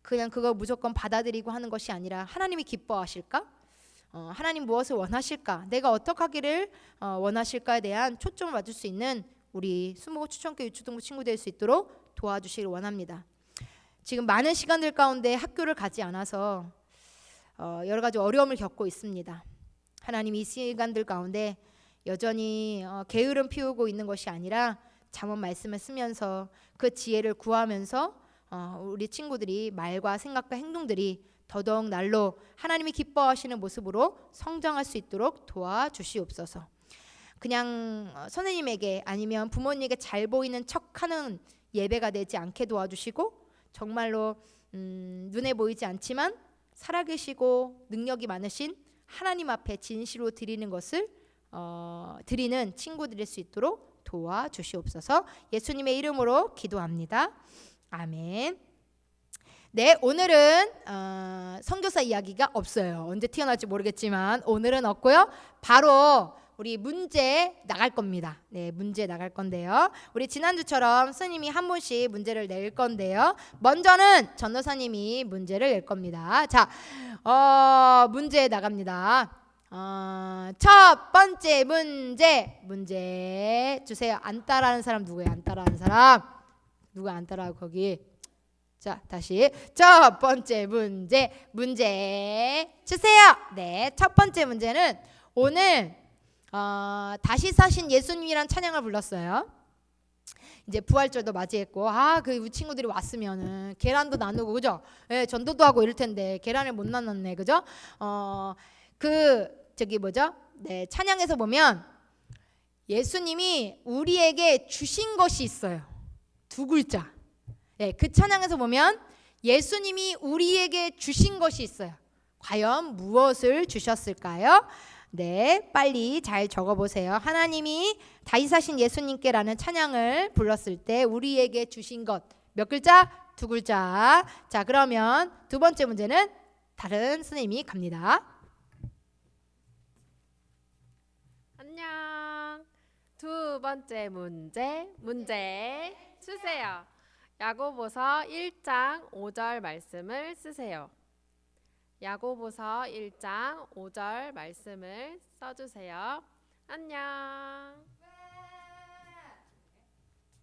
그냥 그걸 무조건 받아들이고 하는 것이 아니라 하나님이 기뻐하실까? 하나님 무엇을 원하실까? 내가 어떻게 하기를 원하실까에 대한 초점을 맞출 수 있는 우리 수목원 추천교 유초등부 친구 될 수 있도록 도와주시길 원합니다. 지금 많은 시간들 가운데 학교를 가지 않아서 여러 가지 어려움을 겪고 있습니다. 하나님 이 시간들 가운데 여전히 게으름 피우고 있는 것이 아니라 잠언 말씀을 쓰면서 그 지혜를 구하면서 우리 친구들이 말과 생각과 행동들이 더더욱 날로 하나님이 기뻐하시는 모습으로 성장할 수 있도록 도와주시옵소서. 그냥 선생님에게 아니면 부모님에게 잘 보이는 척하는 예배가 되지 않게 도와주시고 정말로 눈에 보이지 않지만 살아계시고 능력이 많으신 하나님 앞에 진실로 드리는 것을 드리는 친구들 될 수 있도록 도와주시옵소서. 예수님의 이름으로 기도합니다. 아멘. 네, 오늘은 선교사 이야기가 없어요. 언제 튀어나올지 모르겠지만 오늘은 없고요. 바로 우리 문제 나갈 겁니다. 네, 문제 나갈 건데요. 우리 지난주처럼 스님이 한 분씩 문제를 낼 건데요. 먼저는 전도사님이 문제를 낼 겁니다. 자, 문제 나갑니다. 첫 번째 문제 주세요. 안 따라하는 사람 누구예요? 안 따라하는 사람 누가 안 따라하고 거기. 자, 다시 첫 번째 문제 주세요. 네, 첫 번째 문제는 오늘 다시 사신 예수님이란 찬양을 불렀어요. 이제 부활절도 맞이했고, 그 친구들이 왔으면은 계란도 나누고, 그죠? 예, 전도도 하고 이럴 텐데 계란을 못 나눴네, 그죠? 네, 찬양에서 보면 예수님이 우리에게 주신 것이 있어요. 두 글자. 네, 그 찬양에서 보면 예수님이 우리에게 주신 것이 있어요. 과연 무엇을 주셨을까요? 네, 빨리 잘 적어보세요. 하나님이 다시 사신 예수님께라는 찬양을 불렀을 때 우리에게 주신 것 몇 글자? 두 글자. 자, 그러면 두 번째 문제는 다른 선생님이 갑니다. 안녕. 두 번째 문제 주세요. 야고보서 1장 5절 말씀을 쓰세요. 야고보서 1장 5절 말씀을 써주세요. 안녕.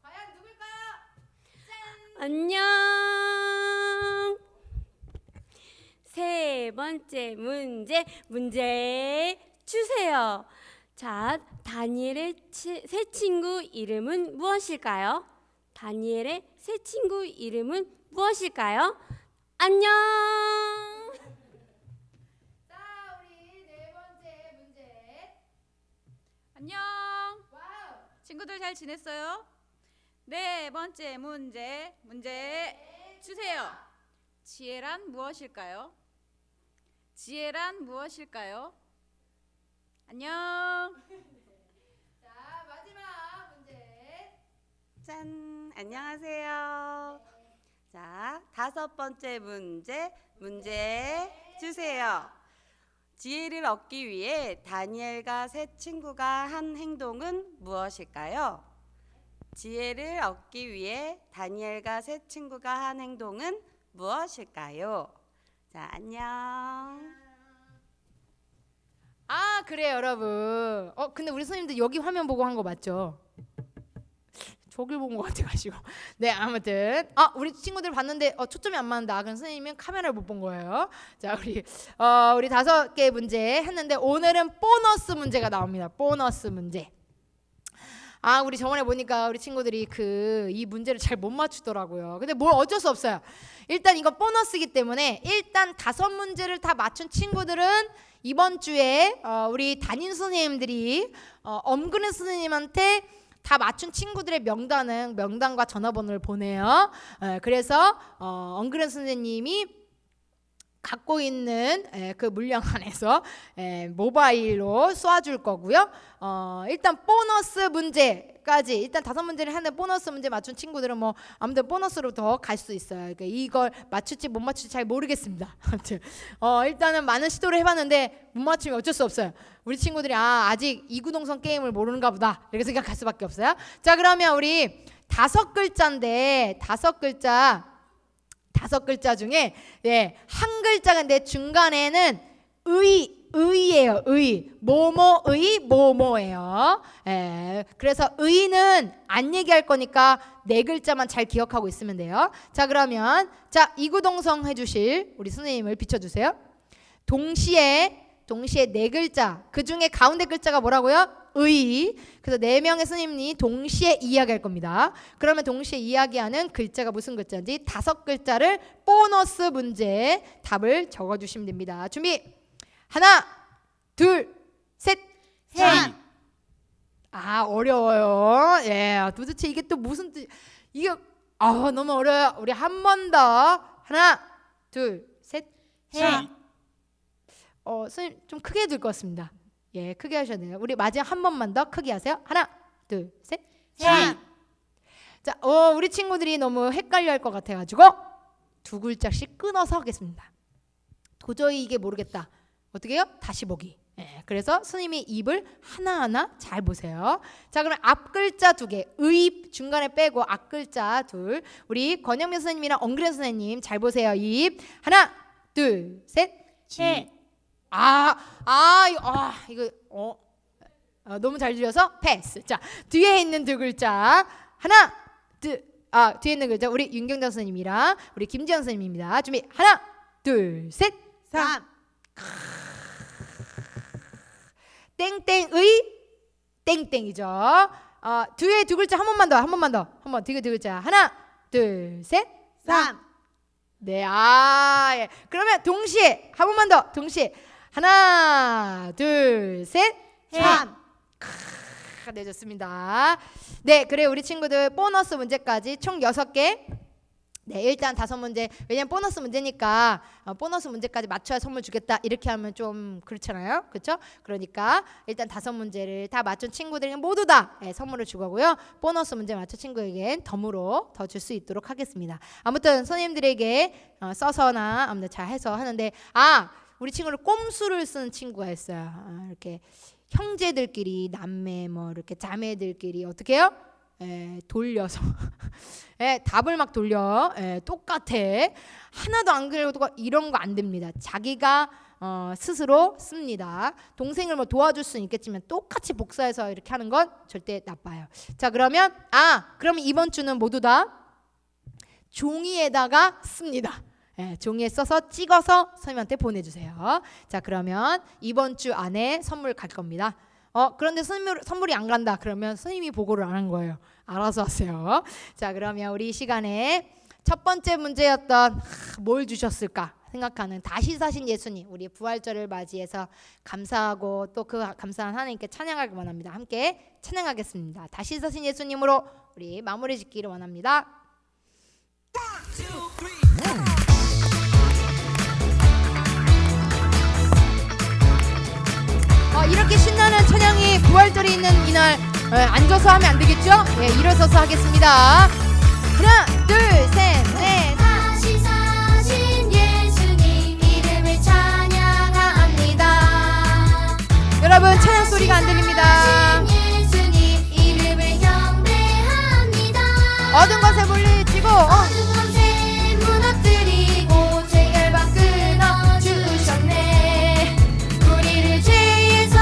과연 누굴까요? 안녕. 세 번째 문제 주세요. 자, 다니엘의 새 친구 이름은 무엇일까요? 다니엘의 새 친구 이름은 무엇일까요? 안녕. 자, 우리 네 번째 문제. 안녕. 와우. 친구들 잘 지냈어요? 네 번째 문제 주세요. 지혜란 무엇일까요? 지혜란 무엇일까요? 안녕. 자, 마지막 문제. 짠! 안녕하세요. 자, 다섯 번째 문제 주세요. 지혜를 얻기 위해 다니엘과 새 친구가 한 행동은 무엇일까요? 지혜를 얻기 위해 다니엘과 새 친구가 한 행동은 무엇일까요? 자, 안녕. 그래요, 여러분. 근데 우리 선생님들 여기 화면 보고 한 거 맞죠? 저길 본 것 같아가지고. 네, 아무튼 우리 친구들 봤는데 초점이 안 맞는다. 그럼 선생님은 카메라를 못 본 거예요. 자, 우리 다섯 개 문제 했는데 오늘은 보너스 문제가 나옵니다. 보너스 문제. 우리 저번에 보니까 우리 친구들이 이 문제를 잘 못 맞추더라고요. 근데 뭘 어쩔 수 없어요. 일단 이거 보너스이기 때문에 일단 다섯 문제를 다 맞춘 친구들은 이번 주에 우리 담임 선생님들이 엄근혜 선생님한테 다 맞춘 친구들의 명단과 전화번호를 보내요. 그래서 엄근혜 선생님이 갖고 있는 그 물량 안에서 모바일로 쏴줄 거고요. 일단 보너스 문제까지 일단 다섯 문제를 하는 보너스 문제 맞춘 친구들은 뭐 아무튼 보너스로 더 갈 수 있어요. 그러니까 이걸 맞출지 못 맞출지 잘 모르겠습니다. 아무튼 일단은 많은 시도를 해봤는데 못 맞추면 어쩔 수 없어요. 우리 친구들이 아직 이구동성 게임을 모르는가 보다 이렇게 생각할 수밖에 없어요. 자, 그러면 우리 다섯 글자인데 다섯 글자 중에 한 글자인데 중간에는 의예요. 뭐뭐의 뭐뭐예요. 그래서 의는 안 얘기할 거니까 네 글자만 잘 기억하고 있으면 돼요. 자, 그러면 이구동성 해주실 우리 선생님을 비춰주세요. 동시에 네 글자, 그 중에 가운데 글자가 뭐라고요? 의. 그래서 네 명의 스님이 동시에 이야기할 겁니다. 그러면 동시에 이야기하는 글자가 무슨 글자인지 다섯 글자를 보너스 문제 답을 적어주시면 됩니다. 준비. 하나, 둘, 셋. 어려워요. 도대체 이게 또 무슨 뜻? 이게 너무 어려워요. 우리 한 번 더. 하나, 둘, 셋. 선생님 좀 크게 해둘 것 같습니다. 크게 하셔야 돼요. 우리 마지막 한 번만 더 크게 하세요. 하나, 둘, 셋. 자, 우리 친구들이 너무 헷갈려 할 것 같아가지고 두 글자씩 끊어서 하겠습니다. 도저히 이게 모르겠다. 어떻게 해요? 다시 보기. 그래서 스님이 입을 하나하나 잘 보세요. 자, 그럼 앞 글자 2개, 의 중간에 빼고 앞 글자 2. 우리 권영민 선생님이랑 엉그레 선생님 잘 보세요. 입 하나, 둘, 셋. 이거 너무 잘 들려서 패스. 자, 뒤에 있는 2 글자 하나, 뒤에 있는 글자 우리 윤경자 선생님이랑 우리 김지현 선생님입니다. 준비 하나, 둘, 셋. 3. 땡땡의 땡땡이죠. 뒤에 2 글자 한 번만 더. 뒤에 2 글자 하나, 둘, 셋. 3. 네, 예. 그러면 동시에 한 번만 더. 동시에 하나, 둘, 셋. 3. 네, 좋습니다. 네, 그래 우리 친구들 보너스 문제까지 총 6개. 네, 일단 5문제. 왜냐면 보너스 문제니까 보너스 문제까지 맞춰야 선물 주겠다 이렇게 하면 좀 그렇잖아요, 그렇죠? 그러니까 일단 5문제를 다 맞춘 친구들에게 모두 다 선물을 주고요. 보너스 문제 맞춘 친구에겐 덤으로 더 줄 수 있도록 하겠습니다. 아무튼 선생님들에게 써서나 아무튼 잘 해서 하는데 우리 친구를 꼼수를 쓰는 친구가 있어요. 이렇게 형제들끼리 남매 뭐 이렇게 자매들끼리 어떻게 해요? 돌려서 답을 막 돌려. 똑같아. 하나도 안 그래도 이런 거 안 됩니다. 자기가 스스로 씁니다. 동생을 뭐 도와줄 수는 있겠지만 똑같이 복사해서 이렇게 하는 건 절대 나빠요. 자, 그러면 그러면 이번 주는 모두 다 종이에다가 씁니다. 종이에 써서 찍어서 선생님한테 보내주세요. 자, 그러면 이번 주 안에 선물 갈 겁니다. 그런데 선물이 안 간다 그러면 선생님이 보고를 안 한 거예요. 알아서 하세요. 자, 그러면 우리 이 시간에 첫 번째 문제였던 뭘 주셨을까 생각하는 다시 사신 예수님, 우리 부활절을 맞이해서 감사하고 또 그 감사한 하나님께 찬양하기 원합니다. 함께 찬양하겠습니다. 다시 사신 예수님으로 우리 마무리 짓기를 원합니다. 이렇게 신나는 찬양이 부활절이 있는 이날 앉아서 하면 안 되겠죠? 일어서서 하겠습니다. 하나, 둘, 셋, 넷. 다시 사신 예수님 이름을 찬양합니다. 여러분 찬양 소리가 안 들립니다. 예수님 이름을 경배합니다. 어두운 것에 물리치고 어두운 것에 무너뜨리고 죄 결박 끊어주셨네. 우리를 죄에서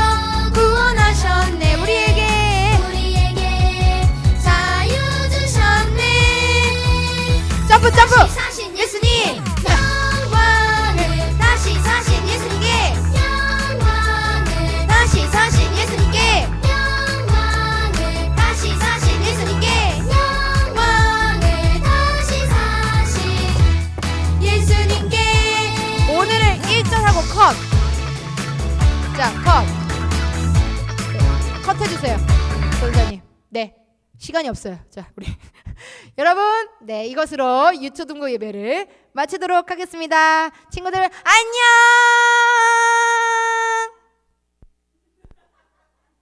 구원하셨네. 우리에게 자유 주셨네. 점프 다시 사신 예수님. 영광을 다시 사신 예수님께 영광을 다시 사신 예수님께 영광을 다시 사신 예수님께 영광을 다시 사신 예수님께. 오늘은 1절하고 컷. 자, 컷. 컷 해주세요, 선생님. 네, 시간이 없어요. 자, 우리 여러분, 네, 이것으로 유초등부 예배를 마치도록 하겠습니다. 친구들 안녕.